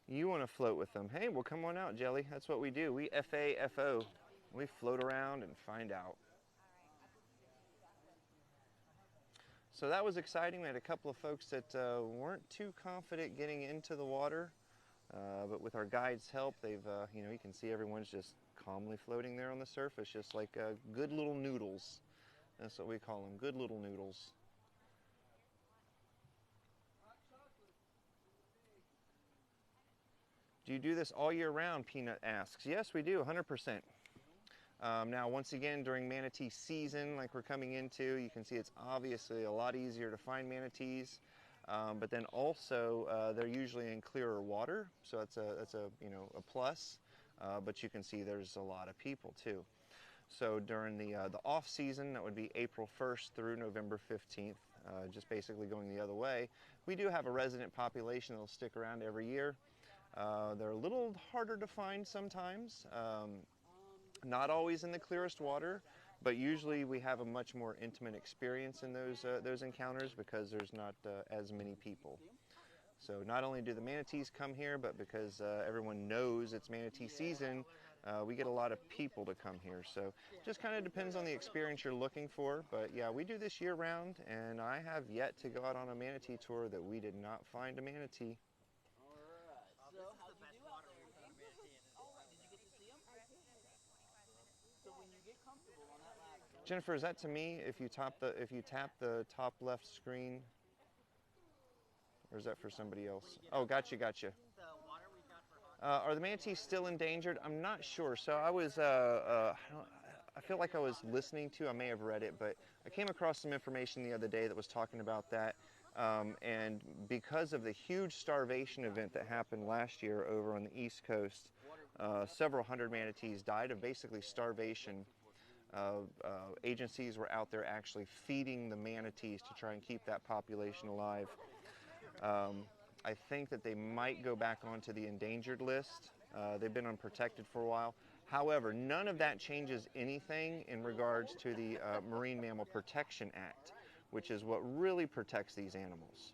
You want to float with them. Hey, well, come on out, Jelly. That's what we do. We FAFO. We float around and find out. So that was exciting. We had a couple of folks that weren't too confident getting into the water, but with our guide's help, they've, you know, you can see everyone's just calmly floating there on the surface, just like good little noodles. That's what we call them, good little noodles. Do you do this all year round? Peanut asks. Yes, we do, 100%. Now, once again, during manatee season, like we're coming into, you can see it's obviously a lot easier to find manatees. But then also, they're usually in clearer water, so that's a you know, a plus. But you can see there's a lot of people too. So during the off season, that would be April 1st through November 15th, just basically going the other way. We do have a resident population that'll stick around every year. They're a little harder to find sometimes. Not always in the clearest water, but usually we have a much more intimate experience in those encounters because there's not as many people. So not only do the manatees come here, but because everyone knows it's manatee season, we get a lot of people to come here. So just kind of depends on the experience you're looking for. But yeah, we do this year round, and I have yet to go out on a manatee tour that we did not find a manatee. Jennifer, is that to me? If you tap the top left screen, or is that for somebody else? Oh, gotcha. Are the manatees still endangered? I'm not sure. So I was, I feel like I was listening to, I may have read it, but I came across some information the other day that was talking about that. And because of the huge starvation event that happened last year over on the East Coast, several hundred manatees died of basically starvation. Agencies were out there actually feeding the manatees to try and keep that population alive. I think that they might go back onto the endangered list. They've been unprotected for a while. However, none of that changes anything in regards to the Marine Mammal Protection Act, which is what really protects these animals.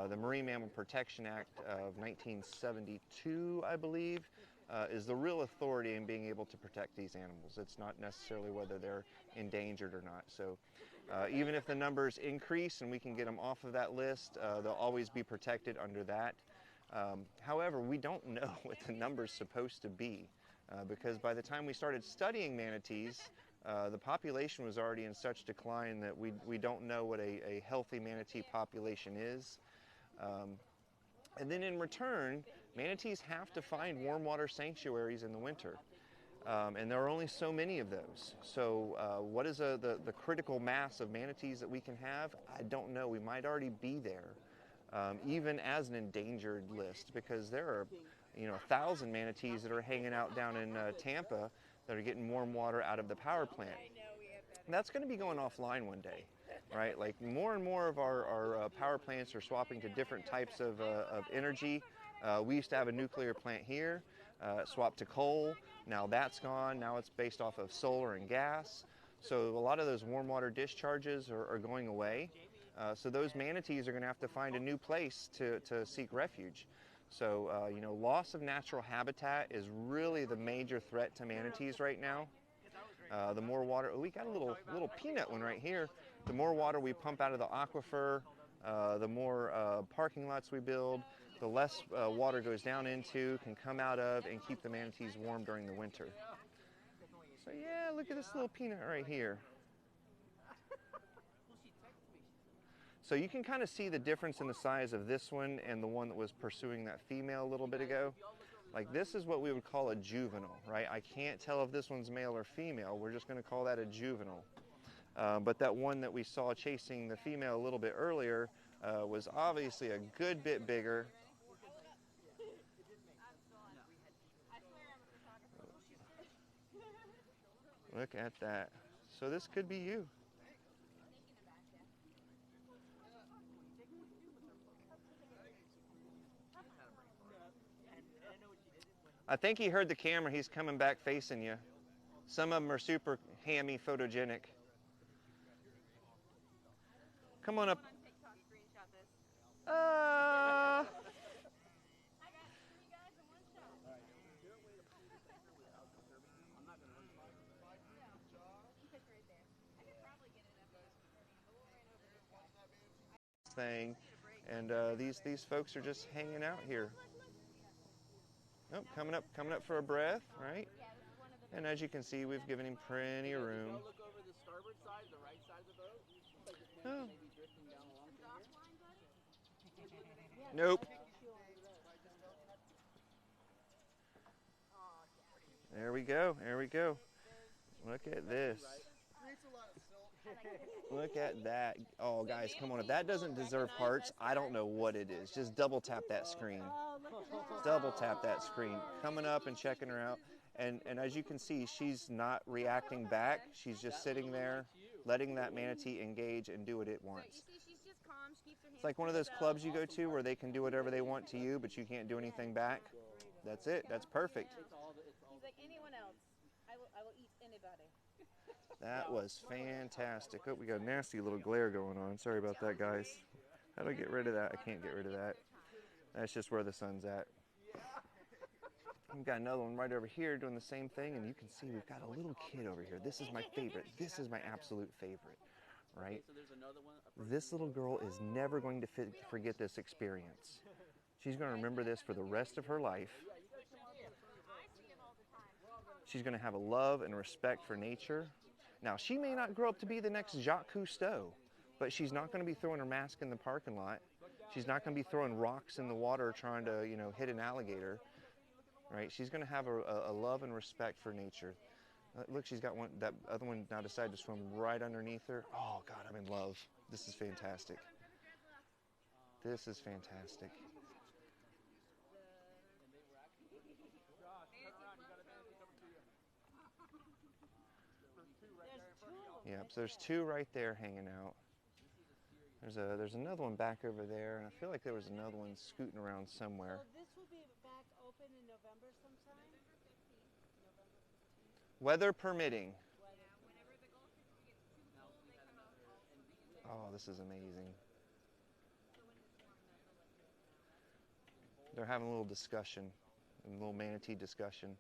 The Marine Mammal Protection Act of 1972, I believe, is the real authority in being able to protect these animals. It's not necessarily whether they're endangered or not. So even if the numbers increase and we can get them off of that list, they'll always be protected under that. However, we don't know what the number's supposed to be because by the time we started studying manatees, the population was already in such decline that we don't know what a healthy manatee population is. And then in return, manatees have to find warm water sanctuaries in the winter. And there are only so many of those. So what is the critical mass of manatees that we can have? I don't know. We might already be there. even as an endangered list, because there are, 1,000 manatees that are hanging out down in Tampa that are getting warm water out of the power plant. And that's going to be going offline one day, right? Like more and more of our power plants are swapping to different types of energy. We used to have a nuclear plant here, swapped to coal. Now that's gone. Now it's based off of solar and gas. So a lot of those warm water discharges are going away. So those manatees are going to have to find a new place to seek refuge. So, loss of natural habitat is really the major threat to manatees right now. The more water, we got a little peanut one right here. The more water we pump out of the aquifer, the more parking lots we build, the less water goes down into, can come out of, and keep the manatees warm during the winter. So yeah, look at this little peanut right here. So you can kind of see the difference in the size of this one and the one that was pursuing that female a little bit ago. Like this is what we would call a juvenile, right? I can't tell if this one's male or female. We're just going to call that a juvenile. But that one that we saw chasing the female a little bit earlier was obviously a good bit bigger. Look at that. So this could be you. I think he heard the camera. He's coming back facing you. Some of them are super hammy, photogenic. Come on up. Thing, and these folks are just hanging out here. Oh, coming up for a breath, right? And as you can see, we've given him plenty of room. Look over the starboard side, the right side of the boat. Oh. Maybe drifting down along here. Nope. There we go. There we go. Look at this. Look at that. Oh, guys, come on. If that doesn't deserve hearts, I don't know what it is. Just double tap that screen. Double tap that screen. Coming up and checking her out. And as you can see, she's not reacting back. She's just sitting there, letting that manatee engage and do what it wants. It's like one of those clubs you go to where they can do whatever they want to you, but you can't do anything back. That's it. That's perfect. He's like anyone else. I will eat anybody. That was fantastic. Oh, we got a nasty little glare going on. Sorry about that, guys. How do I get rid of that? I can't get rid of that. That's just where the sun's at. We've got another one right over here doing the same thing, and you can see we've got a little kid over here. This is my favorite. This is my absolute favorite, right? This little girl is never going to forget this experience. She's going to remember this for the rest of her life. She's going to have a love and respect for nature. Now, she may not grow up to be the next Jacques Cousteau, but she's not going to be throwing her mask in the parking lot. She's not going to be throwing rocks in the water trying to, hit an alligator, right? She's going to have a love and respect for nature. Look, she's got one. That other one now decided to swim right underneath her. Oh, God, I'm in love. This is fantastic. This is fantastic. Yep, so there's two right there hanging out. There's another one back over there, and I feel like there was another one scooting around somewhere. So this will be back open in November sometime? November 15th. Weather permitting. Oh, this is amazing. They're having a little discussion, a little manatee discussion.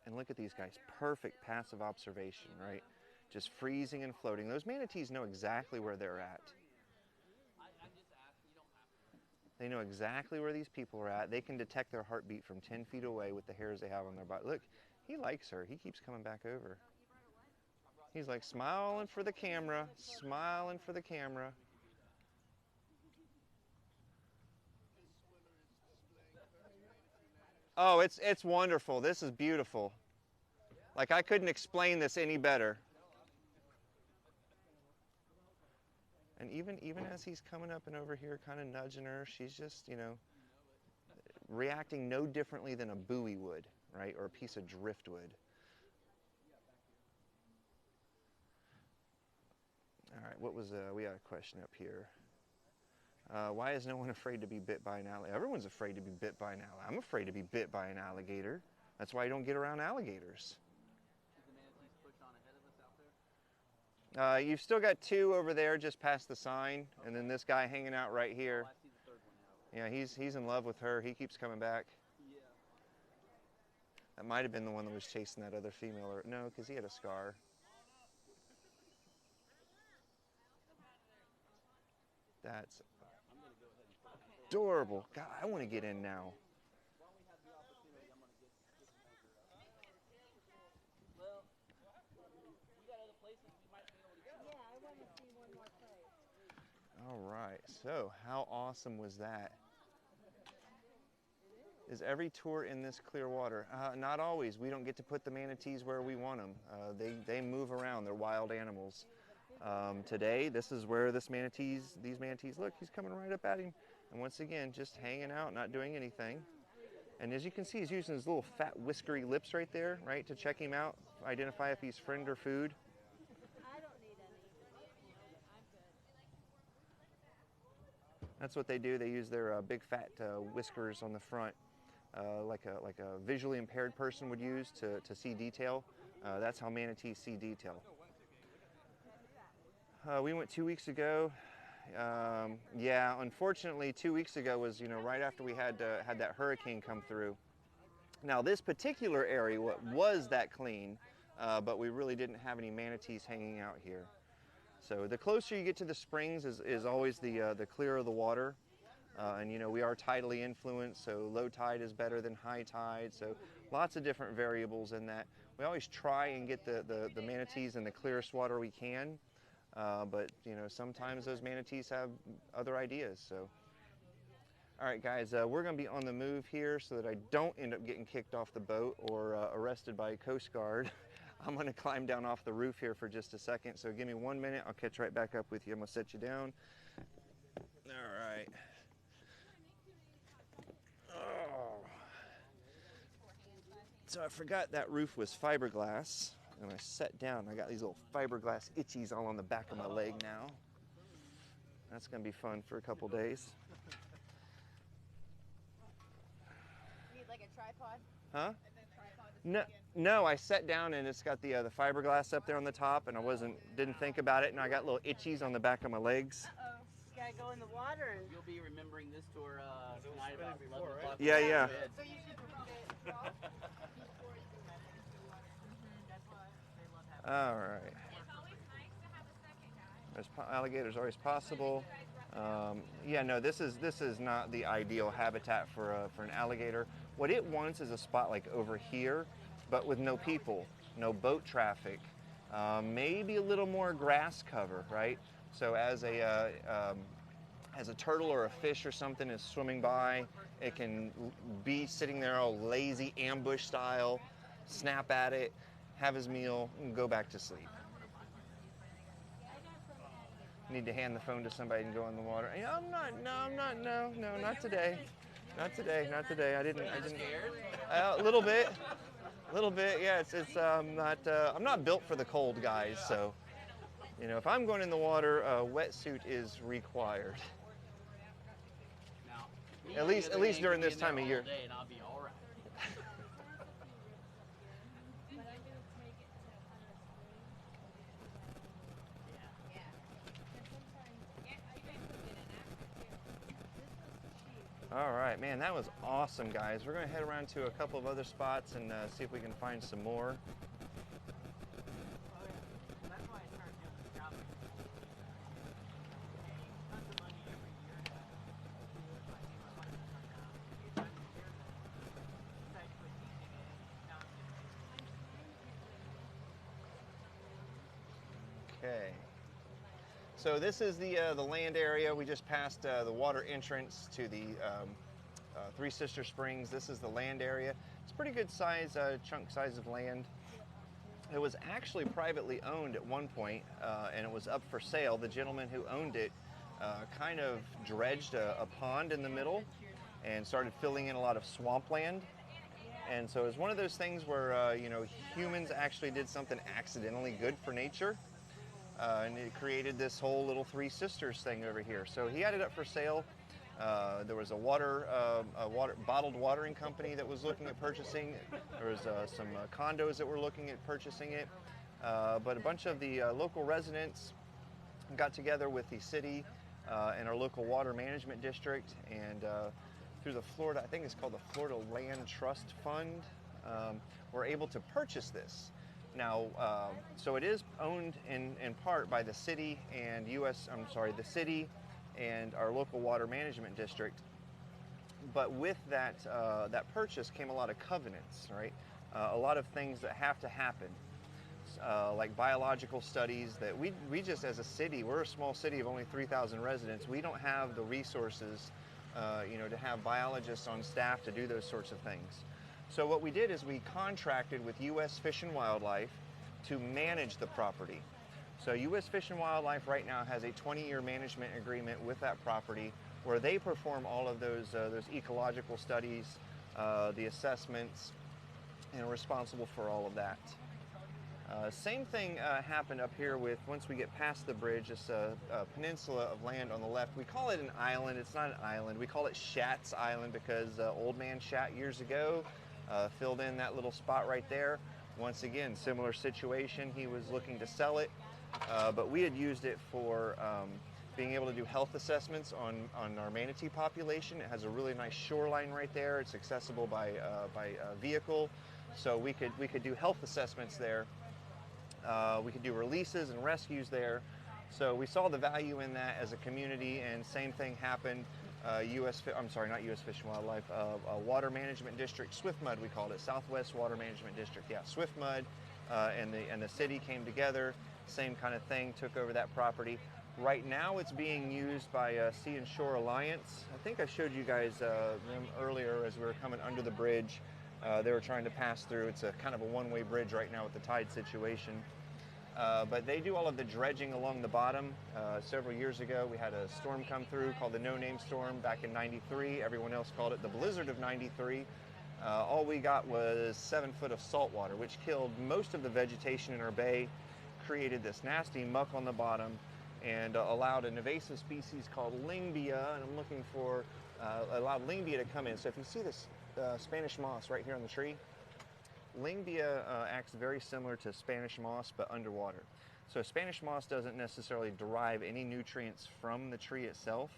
And look at these guys, perfect passive observation, right? Just freezing and floating. Those manatees know exactly where they're at. They know exactly where these people are at. They can detect their heartbeat from 10 feet away with the hairs they have on their body. Look, he likes her. He keeps coming back over. He's like smiling for the camera, smiling for the camera. Oh, it's wonderful. This is beautiful. Like, I couldn't explain this any better. And even as he's coming up and over here kind of nudging her, she's just, you know, reacting no differently than a buoy would, right? Or a piece of driftwood. All right, what was, we got a question up here. Why is no one afraid to be bit by an alligator? Everyone's afraid to be bit by an alligator. I'm afraid to be bit by an alligator. That's why I don't get around alligators. Did the manatees push on ahead of us out there? You've still got two over there just past the sign, and then this guy hanging out right here. Oh, I see the third one now. Yeah, he's in love with her. He keeps coming back. Yeah. That might have been the one that was chasing that other female. Or no, because he had a scar. That's adorable. God, I want to get in now. While we have the opportunity, I'm going to get this anchor up. Well, we got other places we might be able to go. Yeah, I want to see one more place. All right, so how awesome was that? Is every tour in this clear water? Not always. We don't get to put the manatees where we want them. They move around. They're wild animals. Today, this is where these manatees, look, he's coming right up at him. And once again, just hanging out, not doing anything. And as you can see, he's using his little fat whiskery lips right there, right, to check him out, identify if he's friend or food. I don't need any. I'm good. That's what they do. They use their big fat whiskers on the front, like a visually impaired person would use to see detail. That's how manatees see detail. We went 2 weeks ago. Yeah, unfortunately, 2 weeks ago was, you know, right after we had that hurricane come through. Now, this particular area was that clean, but we really didn't have any manatees hanging out here. So the closer you get to the springs is always the clearer the water. And, you know, we are tidally influenced, so low tide is better than high tide. So lots of different variables in that. We always try and get the manatees in the clearest water we can. But, you know, sometimes those manatees have other ideas. So, all right, guys, we're going to be on the move here so that I don't end up getting kicked off the boat or arrested by a Coast Guard. I'm going to climb down off the roof here for just a second. So give me 1 minute. I'll catch right back up with you. I'm going to set you down. All right. Oh. So I forgot that roof was fiberglass. And I sat down, I got these little fiberglass itchies all on the back of my leg now. That's gonna be fun for a couple days. Need like a tripod? Huh? No, I sat down and it's got the fiberglass up there on the top, and I didn't think about it, and I got little itchies on the back of my legs. Uh-oh, you gotta go in the water and... You'll be remembering this tour tonight about 11 o'clock. Yeah, yeah. So you should repeat it 12 before you can let it into the water. That's why they love having All right. There's alligators always possible. Yeah, no, this is not the ideal habitat for an alligator. What it wants is a spot like over here, but with no people, no boat traffic, maybe a little more grass cover, right? So as a turtle or a fish or something is swimming by, it can be sitting there all lazy, ambush style, snap at it, have his meal, and go back to sleep. Need to hand the phone to somebody and go in the water. No, not today. Not today. I didn't. A little bit, yeah. I'm not built for the cold, guys, so, you know, if I'm going in the water, a wetsuit is required. Now, At least during this time of year. Day and I'll be all right. But I'm gonna take it to Hunter Springs. Yeah. And sometimes, you guys could get an actor too. This was cheap. All right, man, that was awesome, guys. We're gonna head around to a couple of other spots and see if we can find some more. That's why I started doing the traveling. Tons of money every year to do it. So I think my wife will come down. Decided to put teaching in. Okay. So this is the land area. We just passed the water entrance to the Three Sister Springs. This is the land area. It's a pretty good size, chunk size of land. It was actually privately owned at one point, and it was up for sale. The gentleman who owned it kind of dredged a pond in the middle and started filling in a lot of swampland. And so it was one of those things where, you know, humans actually did something accidentally good for nature, and it created this whole little Three Sisters thing over here. So he had it up for sale. There was a bottled watering company that was looking at purchasing. There was some condos that were looking at purchasing it. But a bunch of the local residents got together with the city and our local water management district, and through the Florida, I think it's called the Florida Land Trust Fund, were able to purchase this. Now, so it is owned in part by the city and the city and our local water management district. But with that that purchase came a lot of covenants, right? A lot of things that have to happen, like biological studies that we just, as a city, we're a small city of only 3,000 residents. We don't have the resources, you know, to have biologists on staff to do those sorts of things. So what we did is we contracted with U.S. Fish and Wildlife to manage the property. So U.S. Fish and Wildlife right now has a 20-year management agreement with that property where they perform all of those ecological studies, the assessments, and are responsible for all of that. Same thing happened up here with, once we get past the bridge, this peninsula of land on the left. We call it an island. It's not an island. We call it Shat's Island because old man Shat years ago filled in that little spot right there. Once again, similar situation. He was looking to sell it, but we had used it for being able to do health assessments on our manatee population. It has a really nice shoreline right there. It's accessible by vehicle, so we could do health assessments there. We could do releases and rescues there. So we saw the value in that as a community, and same thing happened. Not U.S. Fish and Wildlife, Water Management District, SwiftMud we called it, Southwest Water Management District, yeah, SwiftMud, and the city came together, same kind of thing, took over that property. Right now it's being used by Sea and Shore Alliance. I think I showed you guys them earlier as we were coming under the bridge. They were trying to pass through. It's a kind of a one-way bridge right now with the tide situation. But they do all of the dredging along the bottom. Several years ago, we had a storm come through called the No Name Storm back in '93. Everyone else called it the Blizzard of '93. All we got was 7 foot of salt water, which killed most of the vegetation in our bay, created this nasty muck on the bottom, and allowed an invasive species called Lingbia, and I'm looking for, allowed Lingbia to come in. So if you see this Spanish moss right here on the tree, Lingbia acts very similar to Spanish moss, but underwater. So Spanish moss doesn't necessarily derive any nutrients from the tree itself,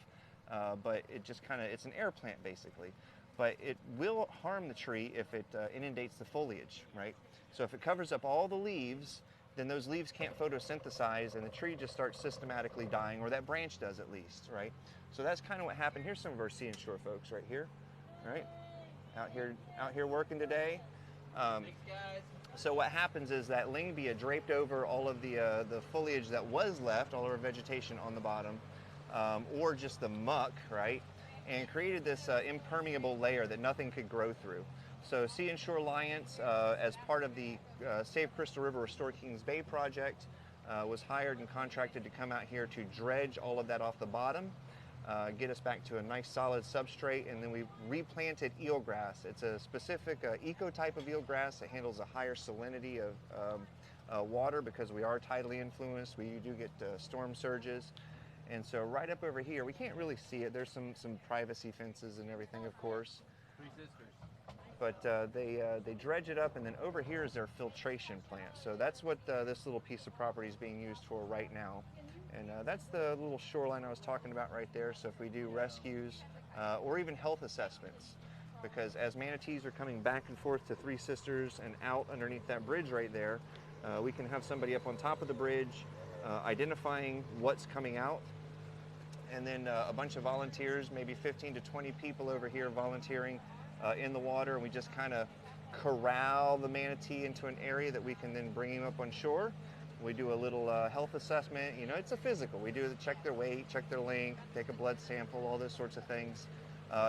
but it just kind of, it's an air plant basically. But it will harm the tree if it inundates the foliage, right? So if it covers up all the leaves, then those leaves can't photosynthesize and the tree just starts systematically dying, or that branch does at least, right? So that's kind of what happened. Here's some of our Sea and Shore folks right here, right? Out here working today. Thanks, guys. So what happens is that Lingbia draped over all of the foliage that was left, all of our vegetation on the bottom, or just the muck, right? And created this impermeable layer that nothing could grow through. So Sea and Shore Alliance, as part of the Save Crystal River Restore Kings Bay project, was hired and contracted to come out here to dredge all of that off the bottom, get us back to a nice solid substrate, and then we replanted eelgrass. It's a specific eco type of eelgrass that handles a higher salinity of water because we are tidally influenced. We do get storm surges. And so right up over here, we can't really see it. There's some privacy fences and everything, of course. Three Sisters. But they dredge it up, and then over here is their filtration plant. So that's what this little piece of property is being used for right now. And that's the little shoreline I was talking about right there. So if we do rescues or even health assessments, because as manatees are coming back and forth to Three Sisters and out underneath that bridge right there, we can have somebody up on top of the bridge identifying what's coming out. And then a bunch of volunteers, maybe 15 to 20 people over here volunteering in the water, and we just kind of corral the manatee into an area that we can then bring him up on shore. We do a little health assessment. You know, it's a physical. We do check their weight, check their length, take a blood sample, all those sorts of things.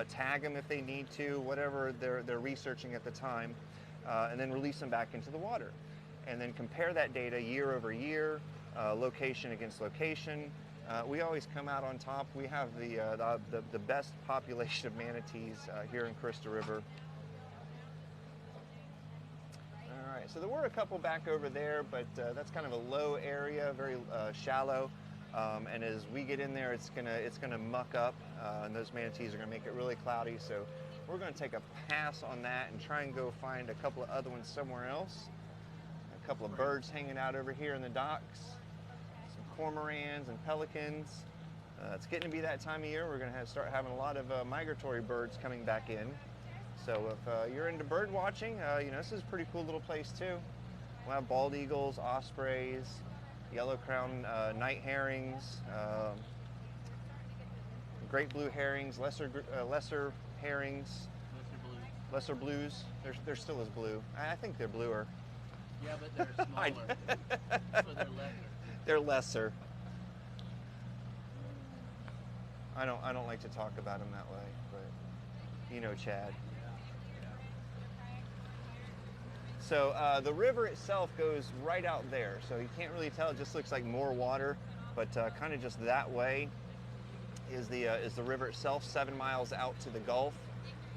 tag them if they need to, whatever they're researching at the time, and then release them back into the water. And then compare that data year over year, location against location. We always come out on top. We have the best population of manatees here in Crystal River. All right, so there were a couple back over there, but that's kind of a low area, very shallow. And as we get in there, it's gonna muck up, and those manatees are gonna make it really cloudy. So we're gonna take a pass on that and try and go find a couple of other ones somewhere else. A couple of birds hanging out over here in the docks. Some cormorants and pelicans. It's getting to be that time of year. We're gonna start having a lot of migratory birds coming back in. So if you're into bird watching, you know, this is a pretty cool little place too. We'll have bald eagles, ospreys, yellow crown night herrings, great blue herrings, lesser herrings, lesser blues. They're still as blue. I think they're bluer. Yeah, but they're smaller, so they're lesser. They're lesser. I don't like to talk about them that way, but you know, Chad. So the river itself goes right out there, so you can't really tell. It just looks like more water, but kind of just that way is the river itself, 7 miles out to the Gulf.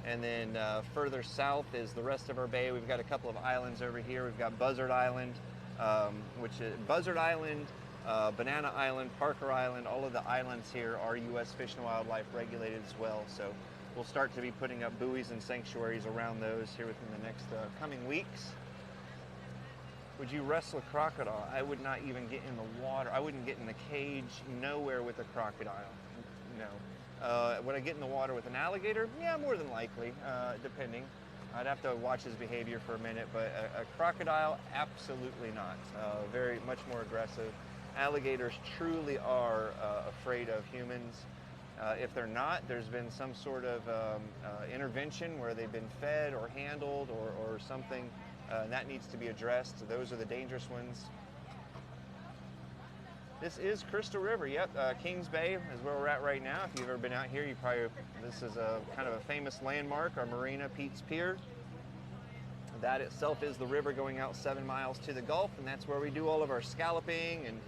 And then further south is the rest of our bay. We've got a couple of islands over here. We've got Buzzard Island, which is Buzzard Island, Banana Island, Parker Island. All of the islands here are U.S. Fish and Wildlife regulated as well. So we'll start to be putting up buoys and sanctuaries around those here within the next coming weeks. Would you wrestle a crocodile? I would not even get in the water. I wouldn't get in the cage, nowhere with a crocodile. No. Would I get in the water with an alligator? Yeah, more than likely, depending. I'd have to watch his behavior for a minute, but a crocodile, absolutely not. Very much more aggressive. Alligators truly are afraid of humans. If they're not, there's been some sort of intervention where they've been fed or handled or something. And that needs to be addressed. Those are the dangerous ones. This is Crystal River. Yep, Kings Bay is where we're at right now. If you've ever been out here, this is a kind of a famous landmark, our marina, Pete's Pier. That itself is the river going out 7 miles to the Gulf, and that's where we do all of our scalloping and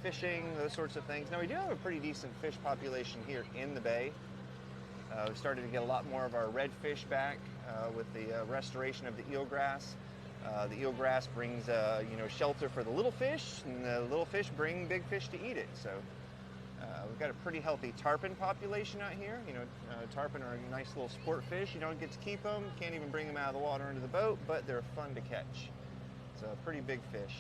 fishing, those sorts of things. Now, we do have a pretty decent fish population here in the bay. We've started to get a lot more of our redfish back with the restoration of the eelgrass. The eelgrass brings shelter for the little fish, and the little fish bring big fish to eat it. So we've got a pretty healthy tarpon population out here. You know, tarpon are a nice little sport fish. You don't get to keep them, can't even bring them out of the water into the boat, but they're fun to catch. It's a pretty big fish.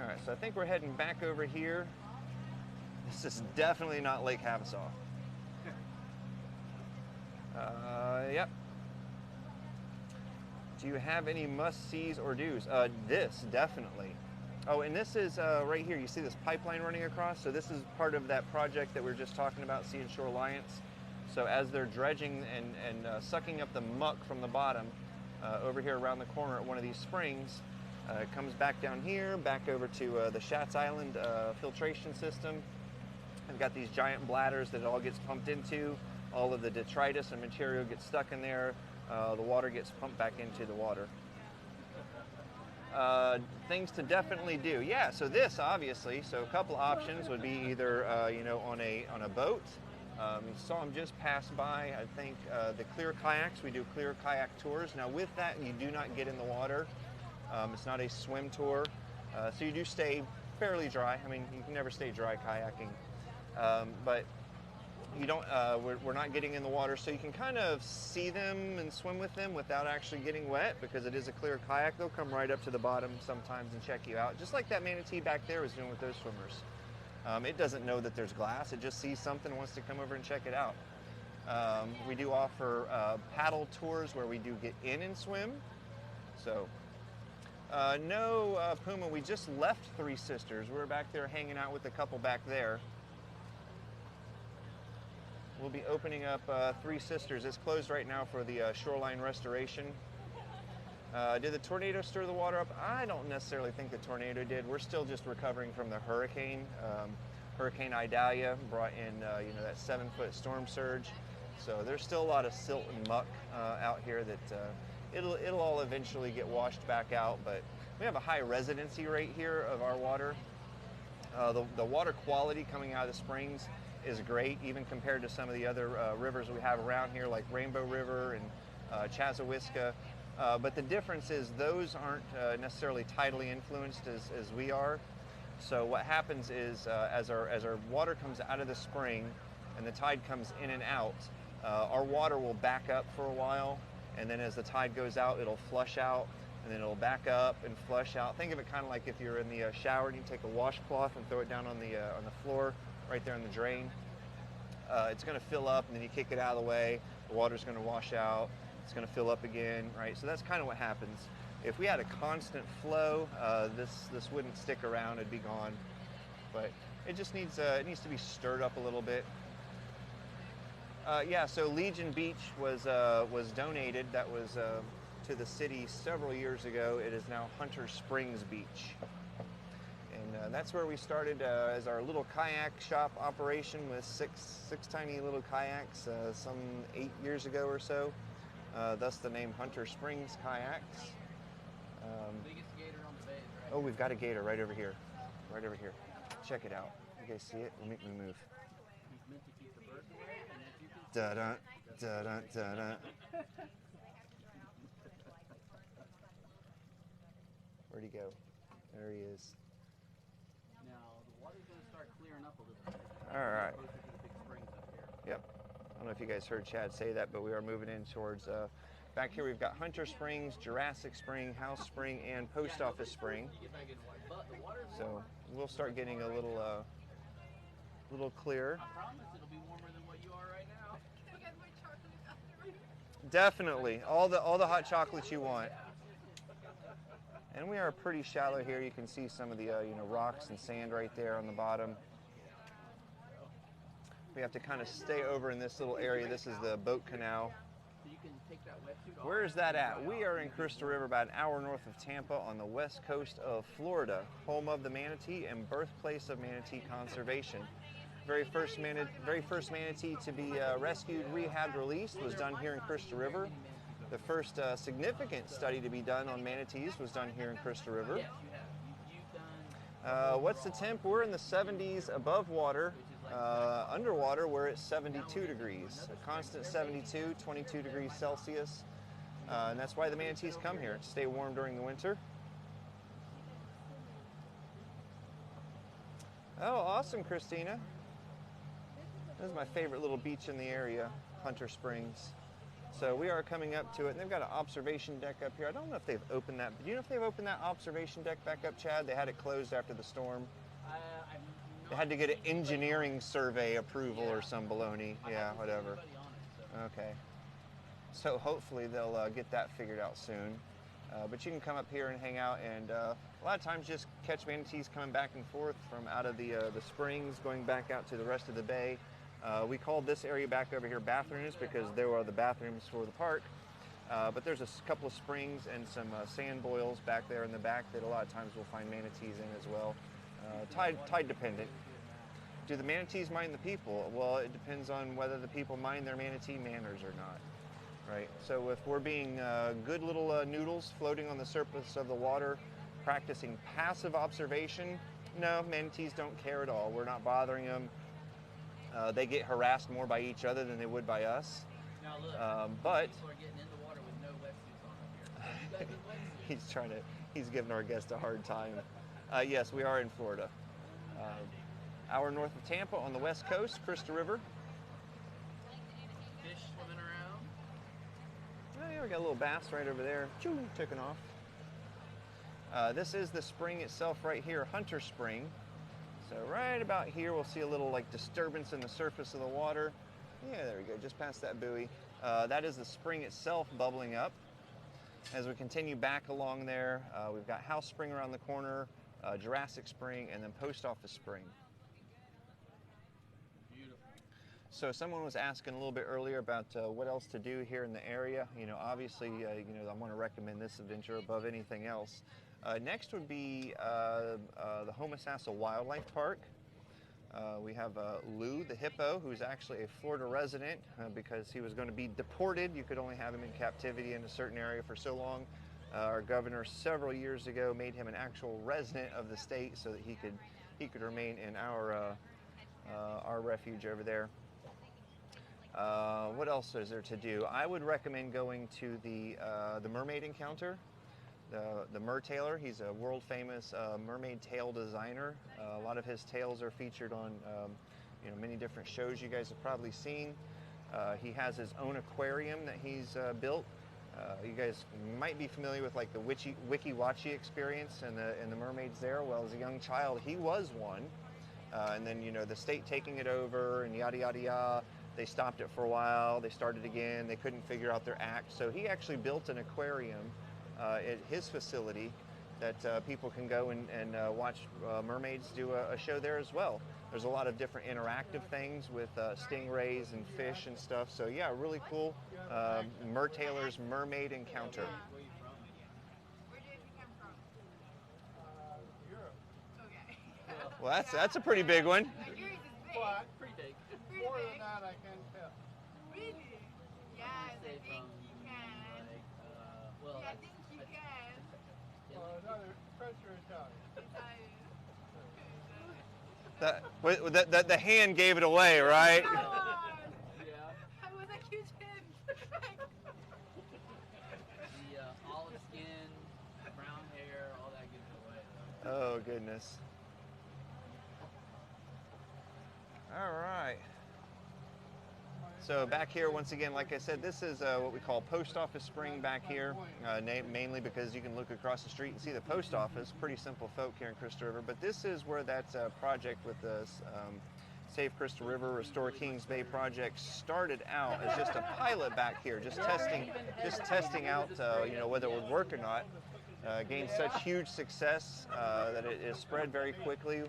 All right, so I think we're heading back over here. This is definitely not Lake Havasaw. Yep. Do you have any must-sees or do's? This, definitely. Oh, and this is right here. You see this pipeline running across? So this is part of that project that we were just talking about, Sea and Shore Alliance. So as they're dredging and sucking up the muck from the bottom, over here around the corner at one of these springs, it comes back down here, back over to the Schatz Island filtration system. We've got these giant bladders that it all gets pumped into. All of the detritus and material gets stuck in there. The water gets pumped back into the water. Things to definitely do. Yeah, so this obviously, so a couple options would be either on a boat. You saw them just pass by. I think the clear kayaks. We do clear kayak tours. Now with that, you do not get in the water. It's not a swim tour, so you do stay fairly dry. I mean, you can never stay dry kayaking. But you don't, we're not getting in the water, so you can kind of see them and swim with them without actually getting wet, because it is a clear kayak. They'll come right up to the bottom sometimes and check you out, just like that manatee back there was doing with those swimmers. It doesn't know that there's glass. It just sees something and wants to come over and check it out. We do offer paddle tours where we do get in and swim. So no Puma. We just left Three Sisters. We're back there hanging out with a couple back there. We'll be opening up Three Sisters. It's closed right now for the shoreline restoration. Did the tornado stir the water up? I don't necessarily think the tornado did. We're still just recovering from the hurricane. Hurricane Idalia brought in that 7-foot storm surge. So there's still a lot of silt and muck out here that it'll all eventually get washed back out. But we have a high residency rate here of our water. The water quality coming out of the springs is great, even compared to some of the other rivers we have around here, like Rainbow River and Chazawiska. But the difference is those aren't necessarily tidally influenced as we are. So what happens is as our water comes out of the spring and the tide comes in and out, our water will back up for a while, and then as the tide goes out, it'll flush out, and then it'll back up and flush out. Think of it kind of like if you're in the shower and you take a washcloth and throw it down on the floor right there in the drain. It's going to fill up, and then you kick it out of the way. The water's going to wash out. It's going to fill up again, right? So that's kind of what happens. If we had a constant flow, this wouldn't stick around; it'd be gone. But it just needs to be stirred up a little bit. Yeah. So Legion Beach was donated. That was to the city several years ago. It is now Hunter Springs Beach. And that's where we started as our little kayak shop operation with six tiny little kayaks some 8 years ago or so. Thus the name Hunter Springs Kayaks. Biggest gator on the bay is right Oh, we've got a gator right over here. Right over here. Check it out. You guys see it? Let me move. He's meant to keep the birds away, and if you can Da-dun, da-dun, da-dun. Where'd he go? There he is. now the water's going to start clearing up a little bit. All right. Closer to the big springs up here. Yep. I don't know if you guys heard Chad say that, but we are moving in towards, back here we've got Hunter Springs, Jurassic Spring, House Spring, and Post Office Spring. You get back in water, but the water's So we'll start getting a little clearer. I promise it'll be warmer than what you are right now. I got my chocolate after. Definitely, all the hot chocolates you want. And we are pretty shallow here. You can see some of the rocks and sand right there on the bottom. We have to kind of stay over in this little area. This is the boat canal. So you can take that wetsuit off. Where is that at? We are in Crystal River, about an hour north of Tampa on the west coast of Florida, home of the manatee and birthplace of manatee conservation. Very first manatee to be rescued, rehabbed, released was done here in Crystal River. The first significant study to be done on manatees was done here in Crystal River. Yes, you have. You've done. What's the temp? We're in the 70s above water. Underwater, we're at 72 degrees, a constant 72, 22 degrees Celsius. And that's why the manatees come here, to stay warm during the winter. Oh, awesome, Christina. This is my favorite little beach in the area, Hunter Springs. So we are coming up to it, and they've got an observation deck up here. I don't know if they've opened that, but do you know if they've opened that observation deck back up, Chad? They had it closed after the storm. They had to get an engineering survey approval or some baloney. Yeah, whatever. Okay. So hopefully they'll get that figured out soon. But you can come up here and hang out, and a lot of times just catch manatees coming back and forth from out of the springs, going back out to the rest of the bay. We called this area back over here bathrooms because there are the bathrooms for the park. But there's a couple of springs and some sand boils back there in the back that a lot of times we'll find manatees in as well. Tide dependent. Do the manatees mind the people? Well, it depends on whether the people mind their manatee manners or not, right? So if we're being good little noodles floating on the surface of the water, practicing passive observation, no, manatees don't care at all. We're not bothering them. They get harassed more by each other than they would by us. Now look, But people are getting in the water with no wetsuits on up here. So you guys get wetsuits. he's giving our guest a hard time. Yes, we are in Florida. Hour north of Tampa on the west coast, Crystal River. Fish swimming around. Oh, yeah, we got a little bass right over there. Choo, taking off. This is the spring itself right here, Hunter Spring. So right about here, we'll see a little like disturbance in the surface of the water. Yeah, there we go, just past that buoy. That is the spring itself bubbling up. As we continue back along there, we've got House Spring around the corner, Jurassic Spring, and then Post Office Spring. Beautiful. So someone was asking a little bit earlier about what else to do here in the area. Obviously, I want to recommend this adventure above anything else. Next would be the Homosassa Wildlife Park. We have Lou, the hippo, who's actually a Florida resident because he was going to be deported. You could only have him in captivity in a certain area for so long. Our governor several years ago made him an actual resident of the state so that he could remain in our refuge over there. What else is there to do? I would recommend going to the mermaid encounter. The Mer Tailor, he's a world famous mermaid tail designer. A lot of his tails are featured on many different shows you guys have probably seen. He has his own aquarium that he's built. You guys might be familiar with like the Wiki Watchy experience and the mermaids there. Well, as a young child, he was one. And then, the state taking it over and yada, yada, yada. They stopped it for a while. They started again. They couldn't figure out their act. So he actually built an aquarium at his facility that people can go and watch mermaids do a show there as well. There's a lot of different interactive things with stingrays and fish and stuff. So yeah, really cool. Mer Tailor's Mermaid Encounter. Where did you come from? Europe. Okay. Well, that's a pretty big one. Like yours is big. But Pretty big. Pretty more big. than that, I can't tell. Really? Yes, I think you can. Well, Yeah, I think you can. Well, another French or Italian. The hand gave it away, right? Come on! yeah. That was a huge hint. The olive skin, brown hair, all that gives it away. Oh, goodness. All right. So back here, once again, like I said, this is what we call Post Office Spring back here, mainly because you can look across the street and see the post office. Pretty simple folk here in Crystal River. But this is where that project with the Save Crystal River, Restore Kings Bay project started out as just a pilot back here, just testing out, whether it would work or not. Gained such huge success that it is spread very quickly.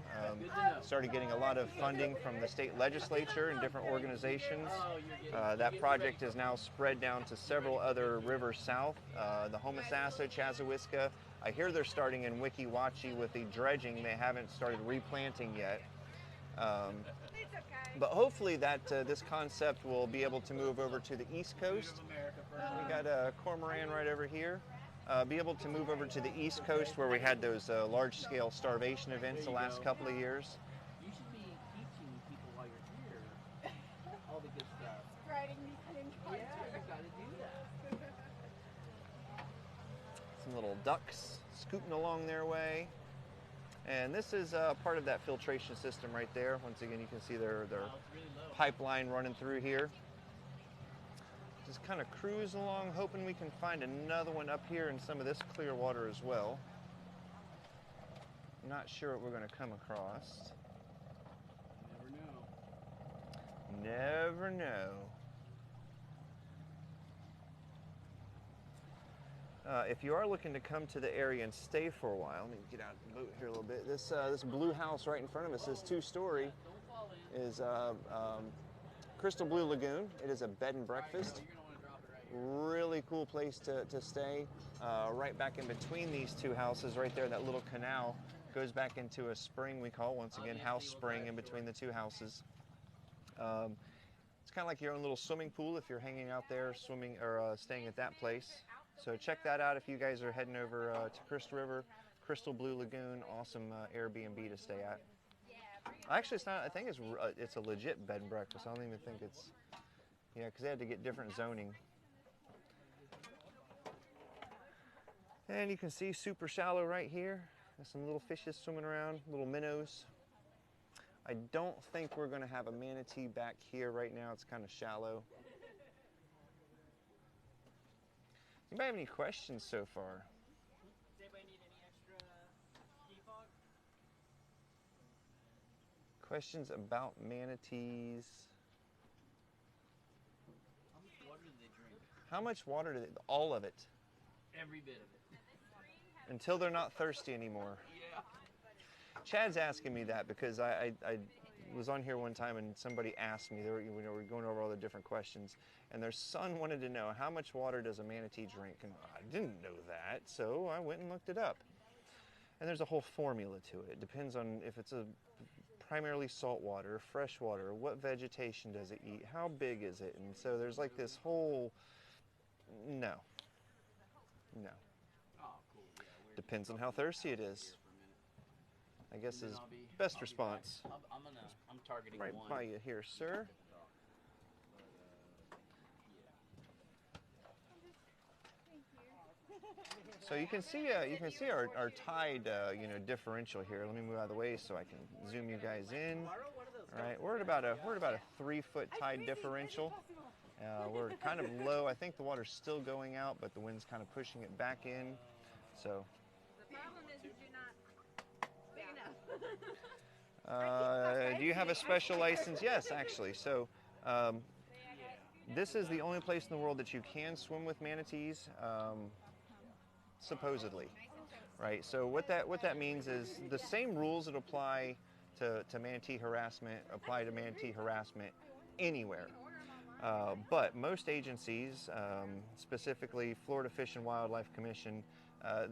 Started getting a lot of funding from the state legislature and different organizations. That project is now spread down to several other rivers south. The Homosassa, Chazawiska. I hear they're starting in Wiki Watchy with the dredging. They haven't started replanting yet. It's okay. But hopefully that this concept will be able to move over to the East Coast. We got a cormorant right over here. Be able to move over to the East Coast where we had those large-scale starvation events the last couple of years. You should be teaching people while you're here all the good stuff. Spreading these things. Yeah, you gotta do that. Some little ducks scooting along their way. And this is part of that filtration system right there. Once again, you can see their It's really low. pipeline running through here. Just kind of cruising along, hoping we can find another one up here in some of this clear water as well. Not sure what we're going to come across. You never know. Never know. If you are looking to come to the area and stay for a while, let me get out the boat here a little bit. This blue house right in front of us, this two-story, Don't fall in. is Crystal Blue Lagoon. It is a bed and breakfast. You're gonna want to drop it right here. Really cool place to stay. Right back in between these two houses, right there, that little canal goes back into a spring we call, once again, house spring in between the two houses. It's kind of like your own little swimming pool if you're hanging out there swimming or staying at that place. So check that out if you guys are heading over to Crystal River, Crystal Blue Lagoon. Awesome Airbnb to stay at. Actually, it's not. I think it's a legit bed and breakfast. I don't even think it's. Yeah, because they had to get different zoning. And you can see super shallow right here. There's some little fishes swimming around, little minnows. I don't think we're going to have a manatee back here right now. It's kind of shallow. Anybody have any questions so far? Does anybody need any extra ski fog? Questions about manatees? How much water do they drink? How much water do they? All of it. Every bit of it. Until they're not thirsty anymore. Yeah. Chad's asking me that because I was on here one time and somebody asked me, they were going over all the different questions, and their son wanted to know how much water does a manatee drink, and I didn't know that, so I went and looked it up. And there's a whole formula to it. It depends on if it's a primarily saltwater, freshwater? What vegetation does it eat? How big is it? And so there's like this whole, no. No. Oh, cool. Yeah, we're Depends on how thirsty it is, for a minute. I guess And is then best I'll be response. back. I'm targeting Right one. by you here, sir. So you can see our tide differential here. Let me move out of the way so I can zoom you guys in. All right, we're at about a 3-foot tide differential. We're kind of low. I think the water's still going out, but the wind's kind of pushing it back in. So. The problem is you're not big enough. Do you have a special license? Yes, actually. So. This is the only place in the world that you can swim with manatees, supposedly, right? So what that means is the same rules that apply to manatee harassment apply to manatee harassment anywhere. But most agencies, specifically Florida Fish and Wildlife Commission,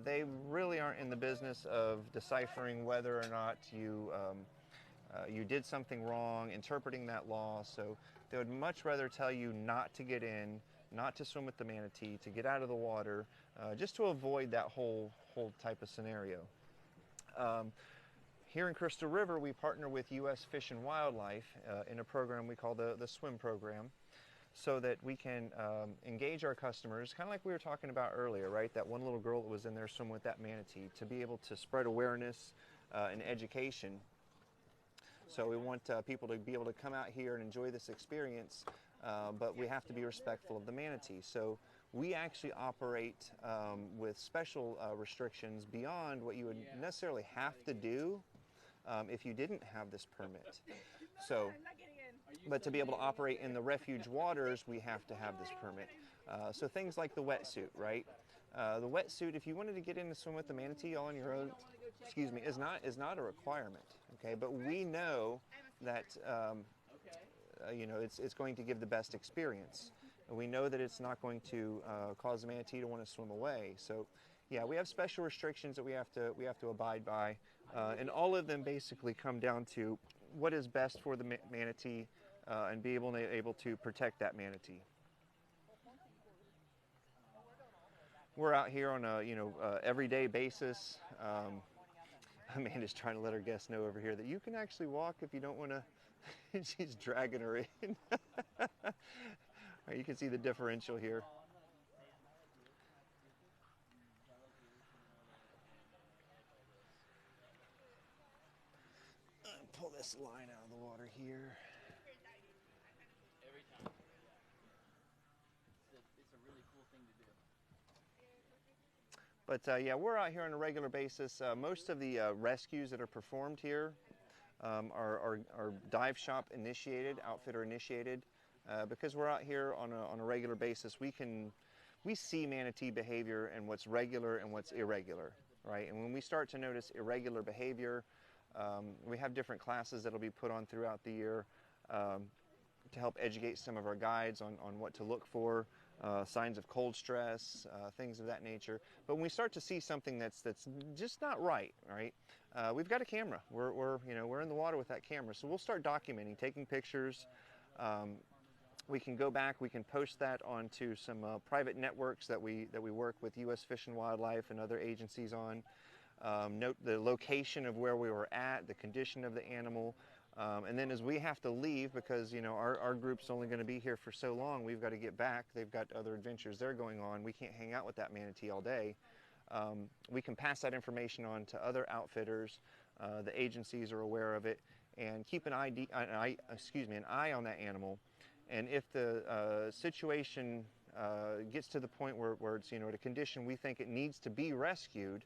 they really aren't in the business of deciphering whether or not you did something wrong, interpreting that law. So they would much rather tell you not to get in, not to swim with the manatee, to get out of the water, just to avoid that whole type of scenario. Here in Crystal River, we partner with U.S. Fish and Wildlife in a program we call the SWIM program, so that we can engage our customers, kind of like we were talking about earlier, right? That one little girl that was in there swimming with that manatee, to be able to spread awareness and education. So we want people to be able to come out here and enjoy this experience, but we have to be respectful of the manatee. So we actually operate with special restrictions beyond what you would necessarily have to do if you didn't have this permit. So, but to be able to operate in the refuge waters, we have to have this permit. So things like the wetsuit, right? The wetsuit, if you wanted to get in to swim with the manatee all on your own, excuse me, is not a requirement. Okay, but we know that it's going to give the best experience. And we know that it's not going to cause the manatee to want to swim away. So, yeah, we have special restrictions that we have to abide by, and all of them basically come down to what is best for the manatee and be able to protect that manatee. We're out here on a everyday basis. Amanda's trying to let her guests know over here that you can actually walk if you don't want to. She's dragging her in. You can see the differential here. Pull this line out of the water here. Every time. It's a really cool thing to do. But yeah, we're out here on a regular basis. Most of the rescues that are performed here are dive shop initiated, outfitter initiated. Because we're out here on a regular basis, we see manatee behavior and what's regular and what's irregular, right? And when we start to notice irregular behavior, we have different classes that'll be put on throughout the year to help educate some of our guides on what to look for, signs of cold stress, things of that nature. But when we start to see something that's just not right, we've got a camera. We're in the water with that camera, so we'll start documenting, taking pictures. We can go back, we can post that onto some private networks that we work with U.S. Fish and Wildlife and other agencies on. Note the location of where we were at, the condition of the animal, and then as we have to leave, because our group's only going to be here for so long, we've got to get back. They've got other adventures they're going on. We can't hang out with that manatee all day. We can pass that information on to other outfitters. The agencies are aware of it, and keep an eye on that animal. And if the situation gets to the point where it's at a condition we think it needs to be rescued,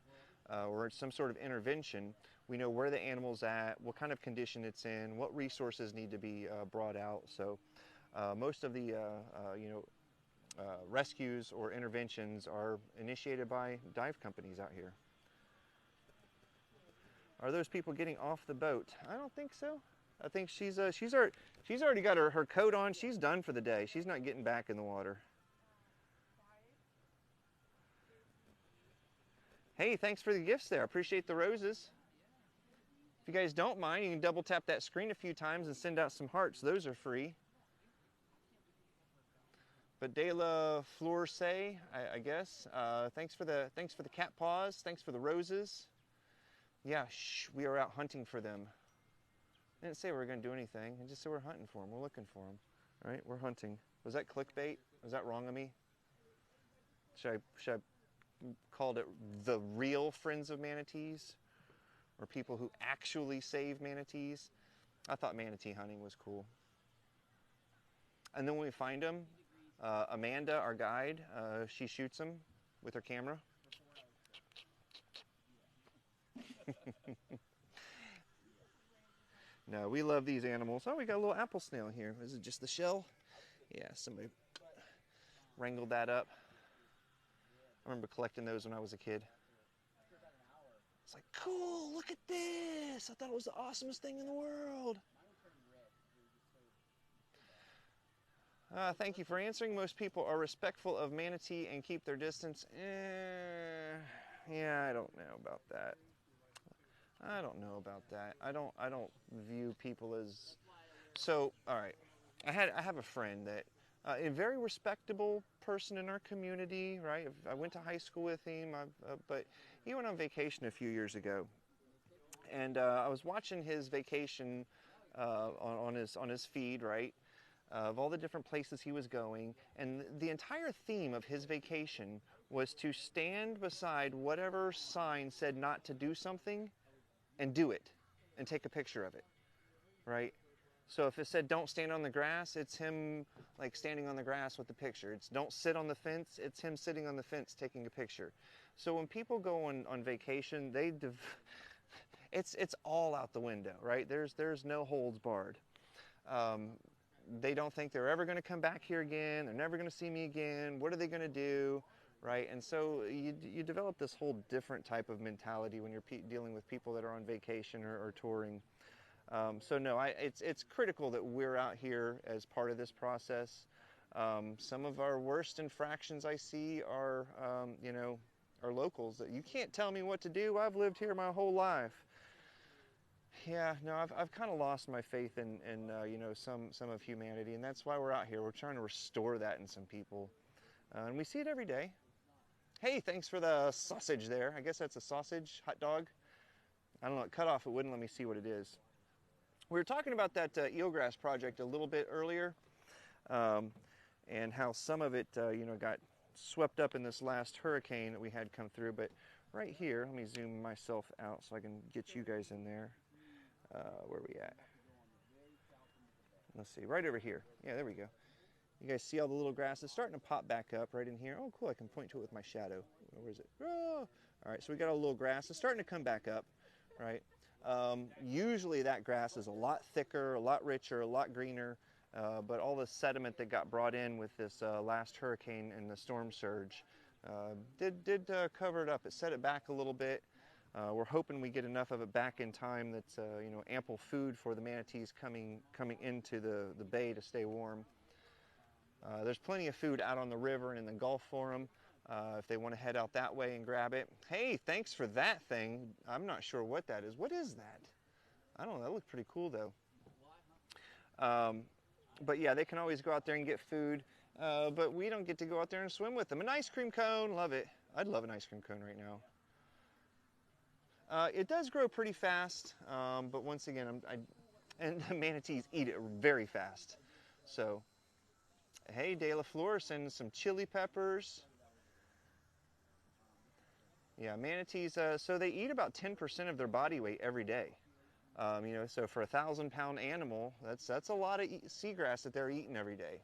or it's some sort of intervention, we know where the animal's at, what kind of condition it's in, what resources need to be brought out. So most of the rescues or interventions are initiated by dive companies out here. Are those people getting off the boat? I don't think so. I think she's already got her coat on. She's done for the day. She's not getting back in the water. Hey, thanks for the gifts there. I appreciate the roses. If you guys don't mind, you can double tap that screen a few times and send out some hearts. Those are free. But De La Florce, I guess. Thanks for the cat paws. Thanks for the roses. Yeah, shh, we are out hunting for them. I didn't say we were going to do anything. I just said we're hunting for them. We're looking for them. All right, we're hunting. Was that clickbait? Was that wrong of me? Should I called it the real friends of manatees, or people who actually save manatees? I thought manatee hunting was cool. And then when we find them, Amanda, our guide, she shoots them with her camera. No, we love these animals. Oh, we got a little apple snail here. Is it just the shell? Yeah, somebody wrangled that up. I remember collecting those when I was a kid. It's like, cool, look at this. I thought it was the awesomest thing in the world. Thank you for answering. Most people are respectful of manatee and keep their distance. Yeah, I don't know about that. I don't know about that. I don't view people as... So, all right. I have a friend that, a very respectable person in our community, right? I went to high school with him, but he went on vacation a few years ago. And I was watching his vacation on his feed, right? Of all the different places he was going, and the entire theme of his vacation was to stand beside whatever sign said not to do something and do it and take a picture of it, right? So if it said don't stand on the grass, it's him like standing on the grass with the picture. It's don't sit on the fence, it's him sitting on the fence taking a picture. So when people go on vacation, it's all out the window, right? There's no holds barred. They don't think they're ever going to come back here again. They're never going to see me again. What are they going to do, right? And so you develop this whole different type of mentality when you're dealing with people that are on vacation or touring. So no, it's critical that we're out here as part of this process. Some of our worst infractions I see are, are locals. That you can't tell me what to do. I've lived here my whole life. Yeah, no, I've kind of lost my faith in some of humanity, and that's why we're out here. We're trying to restore that in some people, and we see it every day. Hey, thanks for the sausage there. I guess that's a sausage, hot dog. I don't know, it cut off, it wouldn't let me see what it is. We were talking about that eelgrass project a little bit earlier, and how some of it, got swept up in this last hurricane that we had come through. But right here, let me zoom myself out so I can get you guys in there. Where are we at? Let's see, right over here. Yeah, there we go. You guys see all the little grass? It's starting to pop back up right in here. Oh, cool, I can point to it with my shadow. Where is it? Oh! All right, so we got a little grass. It's starting to come back up, right? Usually that grass is a lot thicker, a lot richer, a lot greener, but all the sediment that got brought in with this last hurricane and the storm surge did cover it up. It set it back a little bit. We're hoping we get enough of it back in time that's ample food for the manatees coming into the bay to stay warm. There's plenty of food out on the river and in the Gulf for them if they want to head out that way and grab it. Hey, thanks for that thing. I'm not sure what that is. What is that? I don't know. That looks pretty cool though. But yeah, they can always go out there and get food, but we don't get to go out there and swim with them. An ice cream cone, love it. I'd love an ice cream cone right now. It does grow pretty fast, but once again, and the manatees eat it very fast. So, hey, De La Flor, sending some chili peppers. Yeah, manatees, so they eat about 10% of their body weight every day. So for a 1,000-pound animal, that's a lot of seagrass that they're eating every day.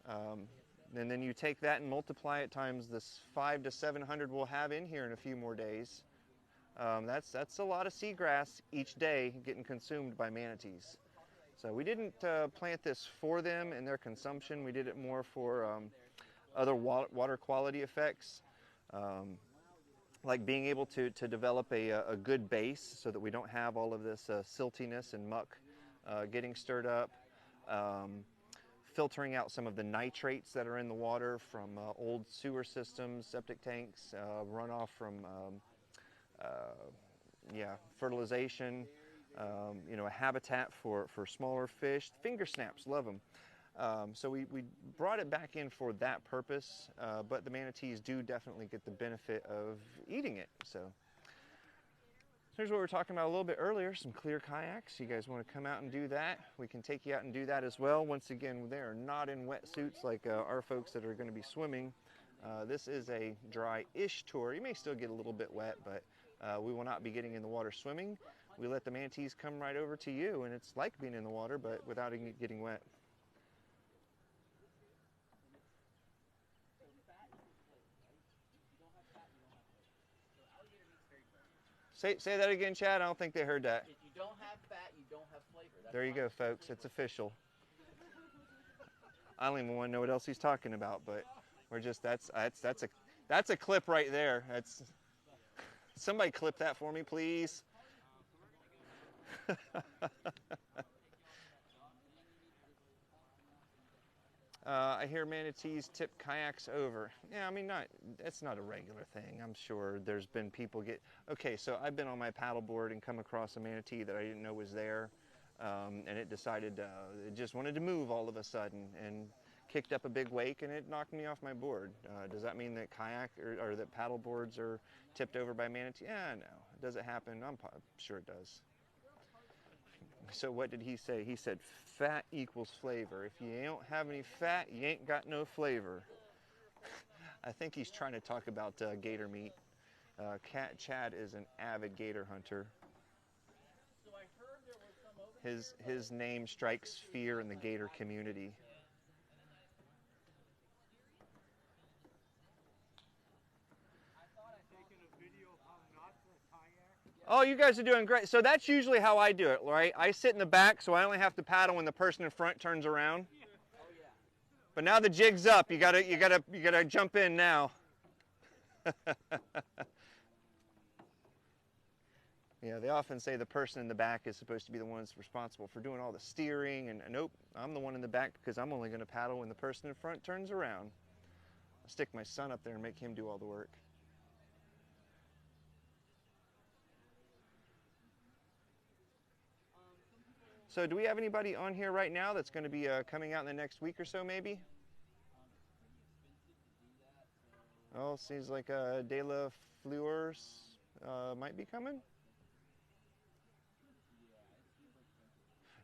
And then you take that and multiply it times this 500 to 700 we'll have in here in a few more days. That's a lot of seagrass each day getting consumed by manatees. So we didn't plant this for them and their consumption. We did it more for other water quality effects, like being able to develop a good base so that we don't have all of this siltiness and muck getting stirred up, filtering out some of the nitrates that are in the water from old sewer systems, septic tanks, runoff from fertilization. you know, a habitat for smaller fish. Finger snaps, love them. So we brought it back in for that purpose, but the manatees do definitely get the benefit of eating it. So here's what we were talking about a little bit earlier, some clear kayaks. You guys want to come out and do that? We can take you out and do that as well. Once again, they are not in wetsuits like our folks that are going to be swimming. This is a dry-ish tour. You may still get a little bit wet, but we will not be getting in the water swimming. We let the manatees come right over to you, and it's like being in the water, but without it getting wet. Say that again, Chad. I don't think they heard that. If you don't have fat, you don't have flavor. That's There you go, folks. It's official. I don't even want to know what else he's talking about, but we're just that's a clip right there. That's somebody clip that for me, please. I hear manatees tip kayaks over. Yeah, I mean, it's not a regular thing. I'm sure there's been people get... Okay, so I've been on my paddleboard and come across a manatee that I didn't know was there, and it decided, it just wanted to move all of a sudden and kicked up a big wake, and it knocked me off my board. Does that mean that kayak or that paddleboards are tipped over by manatee? Yeah, no. Does it happen? I'm sure it does. So what did he say? He said fat equals flavor. If you don't have any fat, you ain't got no flavor. I think he's trying to talk about gator meat. Chad is an avid gator hunter. His name strikes fear in the gator community. Oh, you guys are doing great. So that's usually how I do it, right? I sit in the back, so I only have to paddle when the person in front turns around. But now the jig's up. You gotta jump in now. Yeah, they often say the person in the back is supposed to be the one that's responsible for doing all the steering, and nope, I'm the one in the back because I'm only going to paddle when the person in front turns around. I'll stick my son up there and make him do all the work. So do we have anybody on here right now that's going to be coming out in the next week or so, maybe? Oh, seems like De La Fleurs might be coming.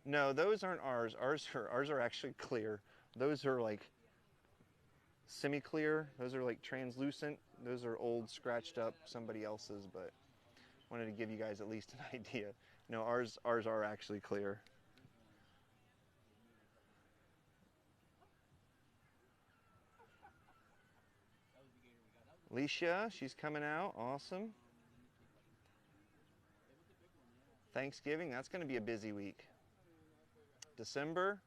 No, those aren't ours. Ours are actually clear. Those are like semi-clear. Those are like translucent. Those are old, scratched up, somebody else's, but wanted to give you guys at least an idea. No, ours are actually clear. Alicia, she's coming out. Awesome. Thanksgiving, that's going to be a busy week. December,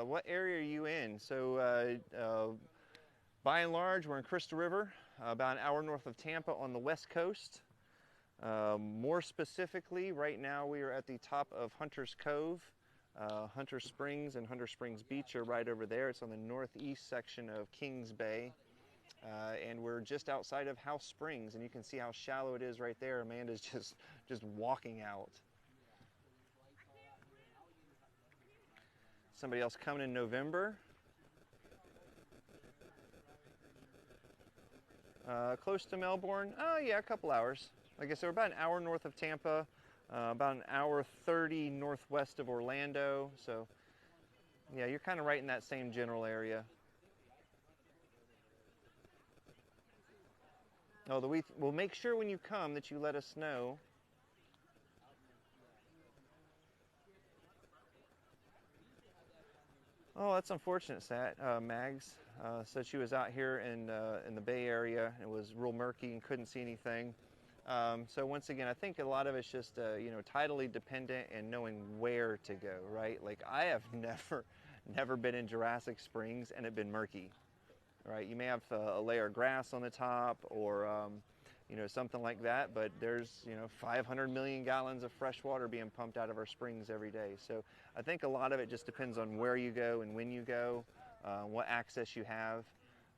what area are you in? So by and large, we're in Crystal River, about an hour north of Tampa on the west coast. More specifically, right now we are at the top of Hunter's Cove. Hunter Springs and Hunter Springs Beach are right over there. It's on the northeast section of Kings Bay. And we're just outside of House Springs, and you can see how shallow it is right there. Amanda's just walking out. Somebody else coming in November. Close to Melbourne. Oh yeah, a couple hours. Like I said, we're about an hour north of Tampa, about an hour 30 northwest of Orlando. So yeah, you're kind of right in that same general area. Oh, we'll make sure when you come that you let us know. Oh, that's unfortunate, Mags. Said she was out here in the Bay Area. It was real murky and couldn't see anything. So once again, I think a lot of it's just you know, tidally dependent and knowing where to go, right? Like I have never been in Jurassic Springs and it been murky. Right, you may have a layer of grass on the top, or you know, something like that. But there's 500 million gallons of fresh water being pumped out of our springs every day. So I think a lot of it just depends on where you go and when you go, what access you have.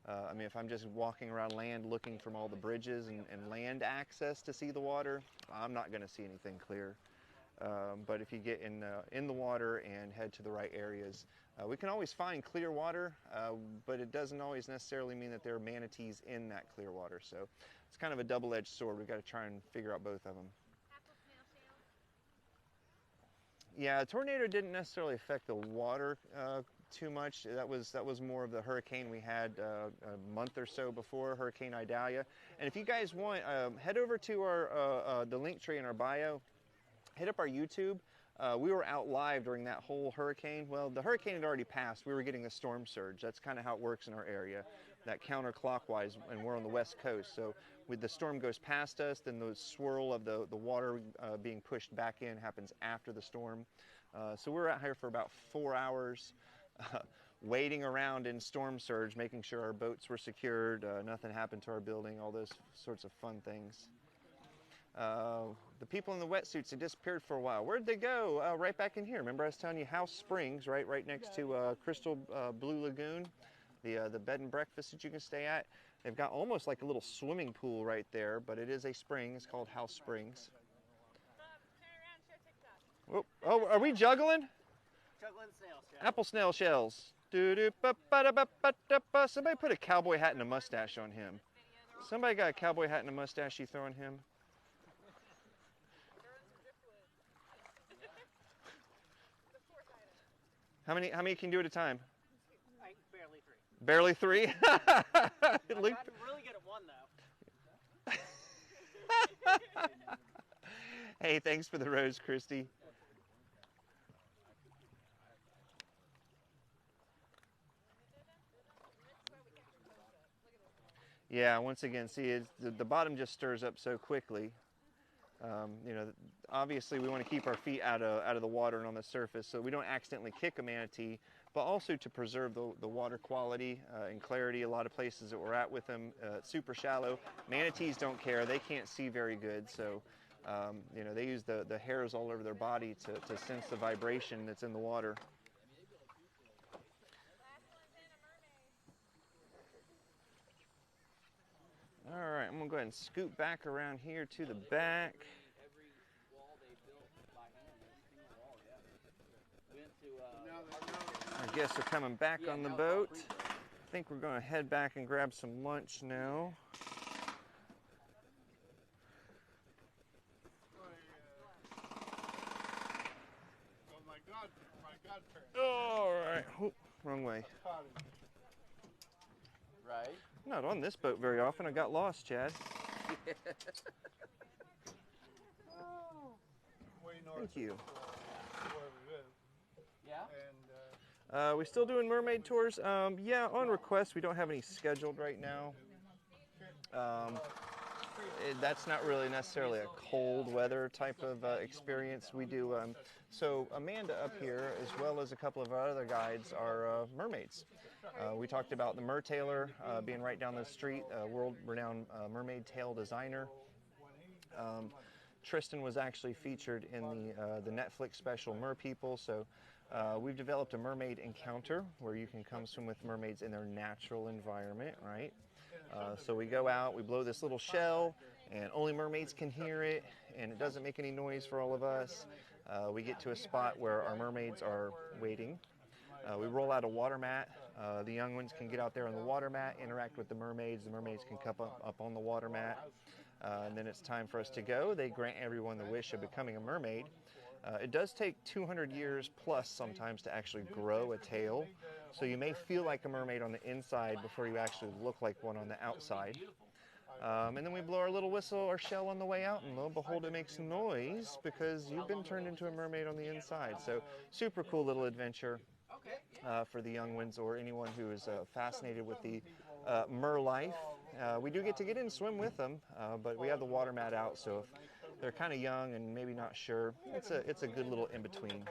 I mean, if I'm just walking around land looking from all the bridges and land access to see the water, I'm not going to see anything clear. But if you get in the water and head to the right areas, we can always find clear water, but it doesn't always necessarily mean that there are manatees in that clear water. So it's kind of a double-edged sword. We've got to try and figure out both of them. Apple snail shells. Yeah, a tornado didn't necessarily affect the water too much. That was more of the hurricane we had a month or so before Hurricane Idalia. And if you guys want, head over to our the link tree in our bio. Hit up our YouTube. We were out live during that whole hurricane. Well, the hurricane had already passed. We were getting a storm surge. That's kind of how it works in our area, that counterclockwise, and we're on the west coast. So when the storm goes past us, then the swirl of the water being pushed back in happens after the storm. So we were out here for about 4 hours, waiting around in storm surge, making sure our boats were secured, nothing happened to our building, all those sorts of fun things. The people in the wetsuits had disappeared for a while. Where'd they go? Right back in here. Remember I was telling you House Springs, right next to Crystal Blue Lagoon, the bed and breakfast that you can stay at. They've got almost like a little swimming pool right there, but it is a spring. It's called House Springs. Turn around, show TikTok. Oh, are we juggling? Juggling snail shells. Apple snail shells. Somebody put a cowboy hat and a mustache on him. Somebody got a cowboy hat and a mustache you throw on him? How many can you do at a time? Barely 3. Barely 3? I've gotten really good at one though. Hey, thanks for the rose, Christy. Yeah, once again, see, the bottom just stirs up so quickly. You know, obviously we want to keep our feet out of the water and on the surface so we don't accidentally kick a manatee, but also to preserve the water quality and clarity. A lot of places that we're at with them, super shallow. Manatees don't care. They can't see very good, so you know, they use the hairs all over their body to sense the vibration that's in the water. All right, I'm gonna go ahead and scoot back around here to the back. Every wall they built by hand, every single wall, yeah. Went to Our guests are coming back on the boat. I think we're gonna head back and grab some lunch now. Oh my godparents. All right, oh, wrong way. right. Not on this boat very often. I got lost, Chad. Way north Thank you. of where we live. Yeah. And We still doing mermaid tours? Yeah, on request. We don't have any scheduled right now. That's not really necessarily a cold weather type of experience. We do, so Amanda up here, as well as a couple of our other guides, are mermaids. We talked about the Mertailer being right down the street, world-renowned mermaid tail designer. Tristan was actually featured in the Netflix special Mer People, so we've developed a mermaid encounter where you can come swim with mermaids in their natural environment, right? So we go out, we blow this little shell, and only mermaids can hear it, and it doesn't make any noise for all of us. We get to a spot where our mermaids are waiting. We roll out a water mat. The young ones can get out there on the water mat, interact with the mermaids. The mermaids can come up on the water mat. And then it's time for us to go. They grant everyone the wish of becoming a mermaid. It does take 200 years plus sometimes to actually grow a tail. So you may feel like a mermaid on the inside before you actually look like one on the outside. And then we blow our little whistle or shell on the way out, and lo and behold, it makes noise because you've been turned into a mermaid on the inside. So super cool little adventure for the young ones or anyone who is fascinated with the mer life. We do get in and swim with them, but we have the water mat out, so if they're kind of young and maybe not sure, it's a good little in-between.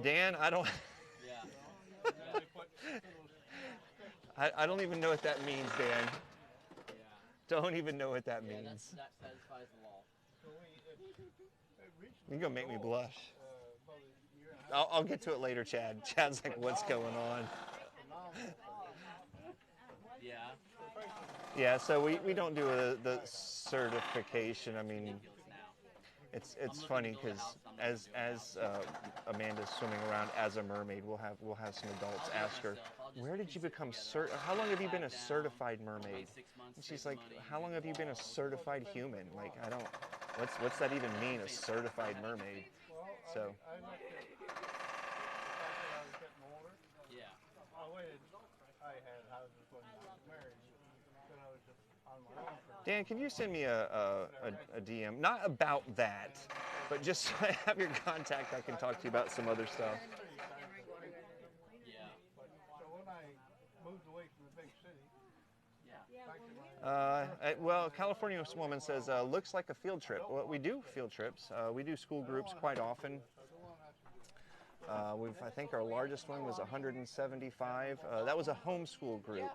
Dan, I don't... I don't even know what that means, Dan. Don't even know what that means. That satisfies the law. You're gonna make me blush. I'll get to it later, Chad. Chad's like, what's going on? Yeah. Yeah, so we don't do the certification. I mean, it's funny because as Amanda's swimming around as a mermaid, we'll have some adults ask her, where did you become how long have you been a certified mermaid? And she's like, how long have you been a certified human? Like, I don't, what's that even mean, a certified mermaid? So. I looked at the fact that I was getting older. Yeah. I waited. I had houses when I was married. Then I was just on my own. Dan, can you send me a DM? Not about that, but just so I have your contact, I can talk to you about some other stuff. Yeah. So when I moved away from the big city, Well, California woman says, looks like a field trip. Well, we do field trips. We do school groups quite often. I think our largest one was 175. That was a homeschool group.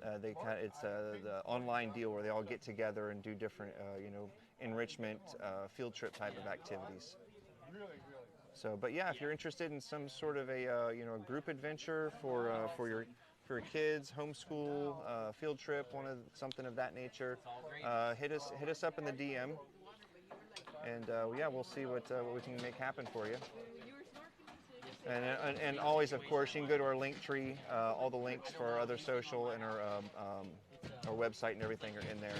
It's the online deal where they all get together and do different, enrichment field trip type of activities. So, but yeah, if you're interested in some sort of a group adventure for your kids, homeschool, field trip, something of that nature, hit us up in the DM, and yeah, we'll see what we can make happen for you. And always, of course, you can go to our link tree. All the links for our other social and our website and everything are in there.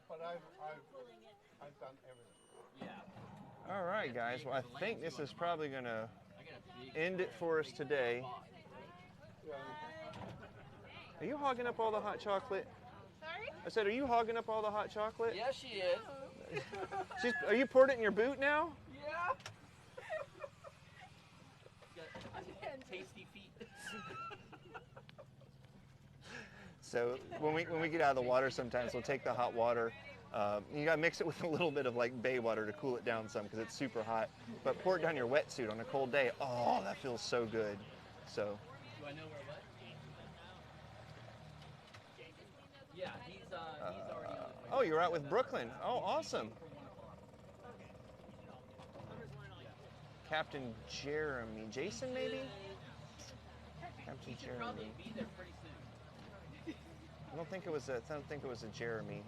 but I've done everything. Yeah. All right, guys. Well, I think this is probably going to end it for us today. Are you hogging up all the hot chocolate? Sorry? I said, are you hogging up all the hot chocolate? Yeah, she is. Are you poured it in your boot now? Yeah. Tasty feet. So when we get out of the water, sometimes we'll take the hot water. You gotta mix it with a little bit of like bay water to cool it down some because it's super hot. But pour it down your wetsuit on a cold day. Oh, that feels so good. So. Do I know where what? Yeah, he's already on his way. Oh, you're out with Brooklyn. Oh, awesome. Captain Jeremy. Jason, maybe? Captain He should Jeremy. probably be there pretty soon. I don't think it was a Jeremy.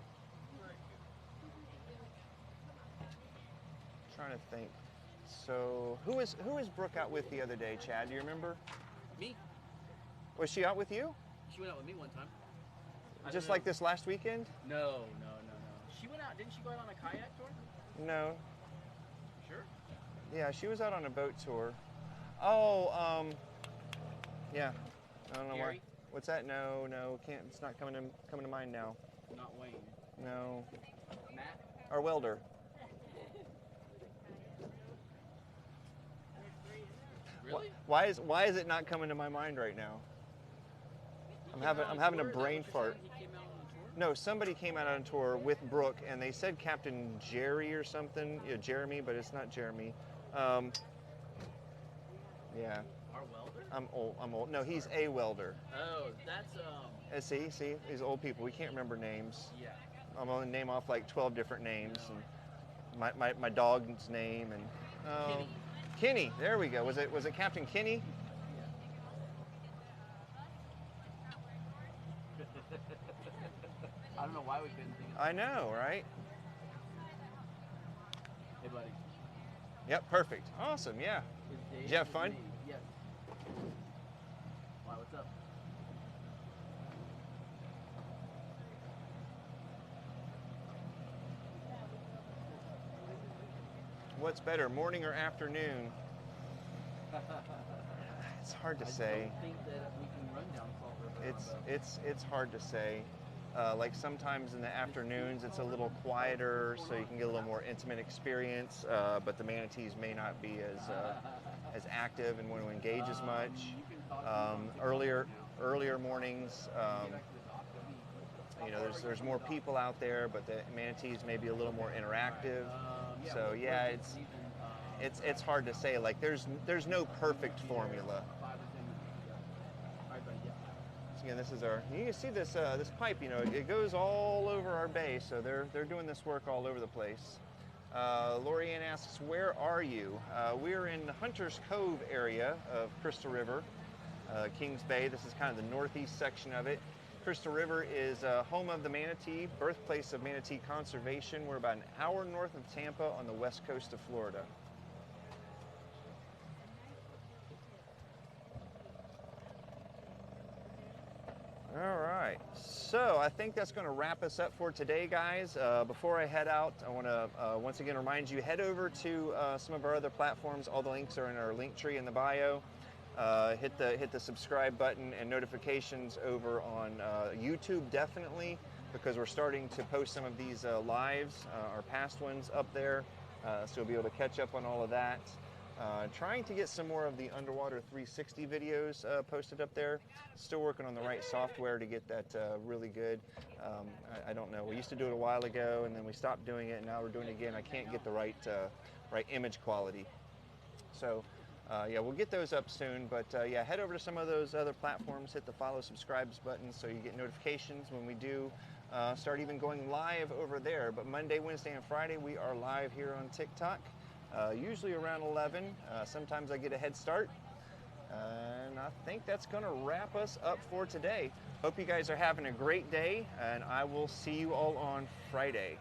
Trying to think. So who was Brooke out with the other day, Chad? Do you remember? Me? Was she out with you? She went out with me one time. Just like this last weekend? No. She went out, didn't she go out on a kayak tour? No. Sure. Yeah, she was out on a boat tour. Oh, yeah. I don't know why. Gary? What's that? No, can't. It's not coming to mind now. Not Wayne. No. Matt? Our welder. Really? Why is it not coming to my mind right now? I'm having a brain fart. He came out on a tour? No, somebody came out on tour with Brooke, and they said Captain Jerry or something. Yeah, Jeremy, but it's not Jeremy. Yeah. Our welder? I'm old. No, he's a welder. Oh, that's See, these old people. We can't remember names. yeah. I'm gonna name off like 12 different names, and my dog's name, and Kenny. There we go. Was it Captain Kenny? I don't know why we couldn't think of I know, right? Hey, buddy. Yep, perfect. Awesome. Yeah. Did you have fun? Yes. Why, what's up? What's better, morning or afternoon? It's hard to say. I don't think that we can run down Salt River. It's hard to say. Like sometimes in the afternoons it's a little quieter, so you can get a little more intimate experience. But the manatees may not be as active and want to engage as much. Earlier mornings, there's more people out there, but the manatees may be a little more interactive. So yeah, it's hard to say. Like there's no perfect formula. So again, this is you can see this pipe. It goes all over our bay. So they're doing this work all over the place. Lorianne asks, where are you? We're in the Hunter's Cove area of Crystal River. Kings Bay. This is kind of the northeast section of it. Crystal River is home of the manatee, birthplace of manatee conservation. We're about an hour north of Tampa on the west coast of Florida. All right, so I think that's going to wrap us up for today, guys. Before I head out, I want to once again remind you, head over to some of our other platforms. All the links are in our link tree in the bio. Hit the subscribe button and notifications over on YouTube, definitely, because we're starting to post some of these lives, our past ones up there, so you'll be able to catch up on all of that. Trying to get some more of the underwater 360 videos posted up there. Still working on the right software to get that really good. I don't know. We used to do it a while ago, and then we stopped doing it, and now we're doing it again. I can't get the right image quality. So yeah, we'll get those up soon. But yeah, head over to some of those other platforms. Hit the follow, subscribes button so you get notifications when we do start even going live over there. But Monday, Wednesday, and Friday we are live here on TikTok. Usually around 11. Sometimes I get a head start. And I think that's going to wrap us up for today. Hope you guys are having a great day, and I will see you all on Friday.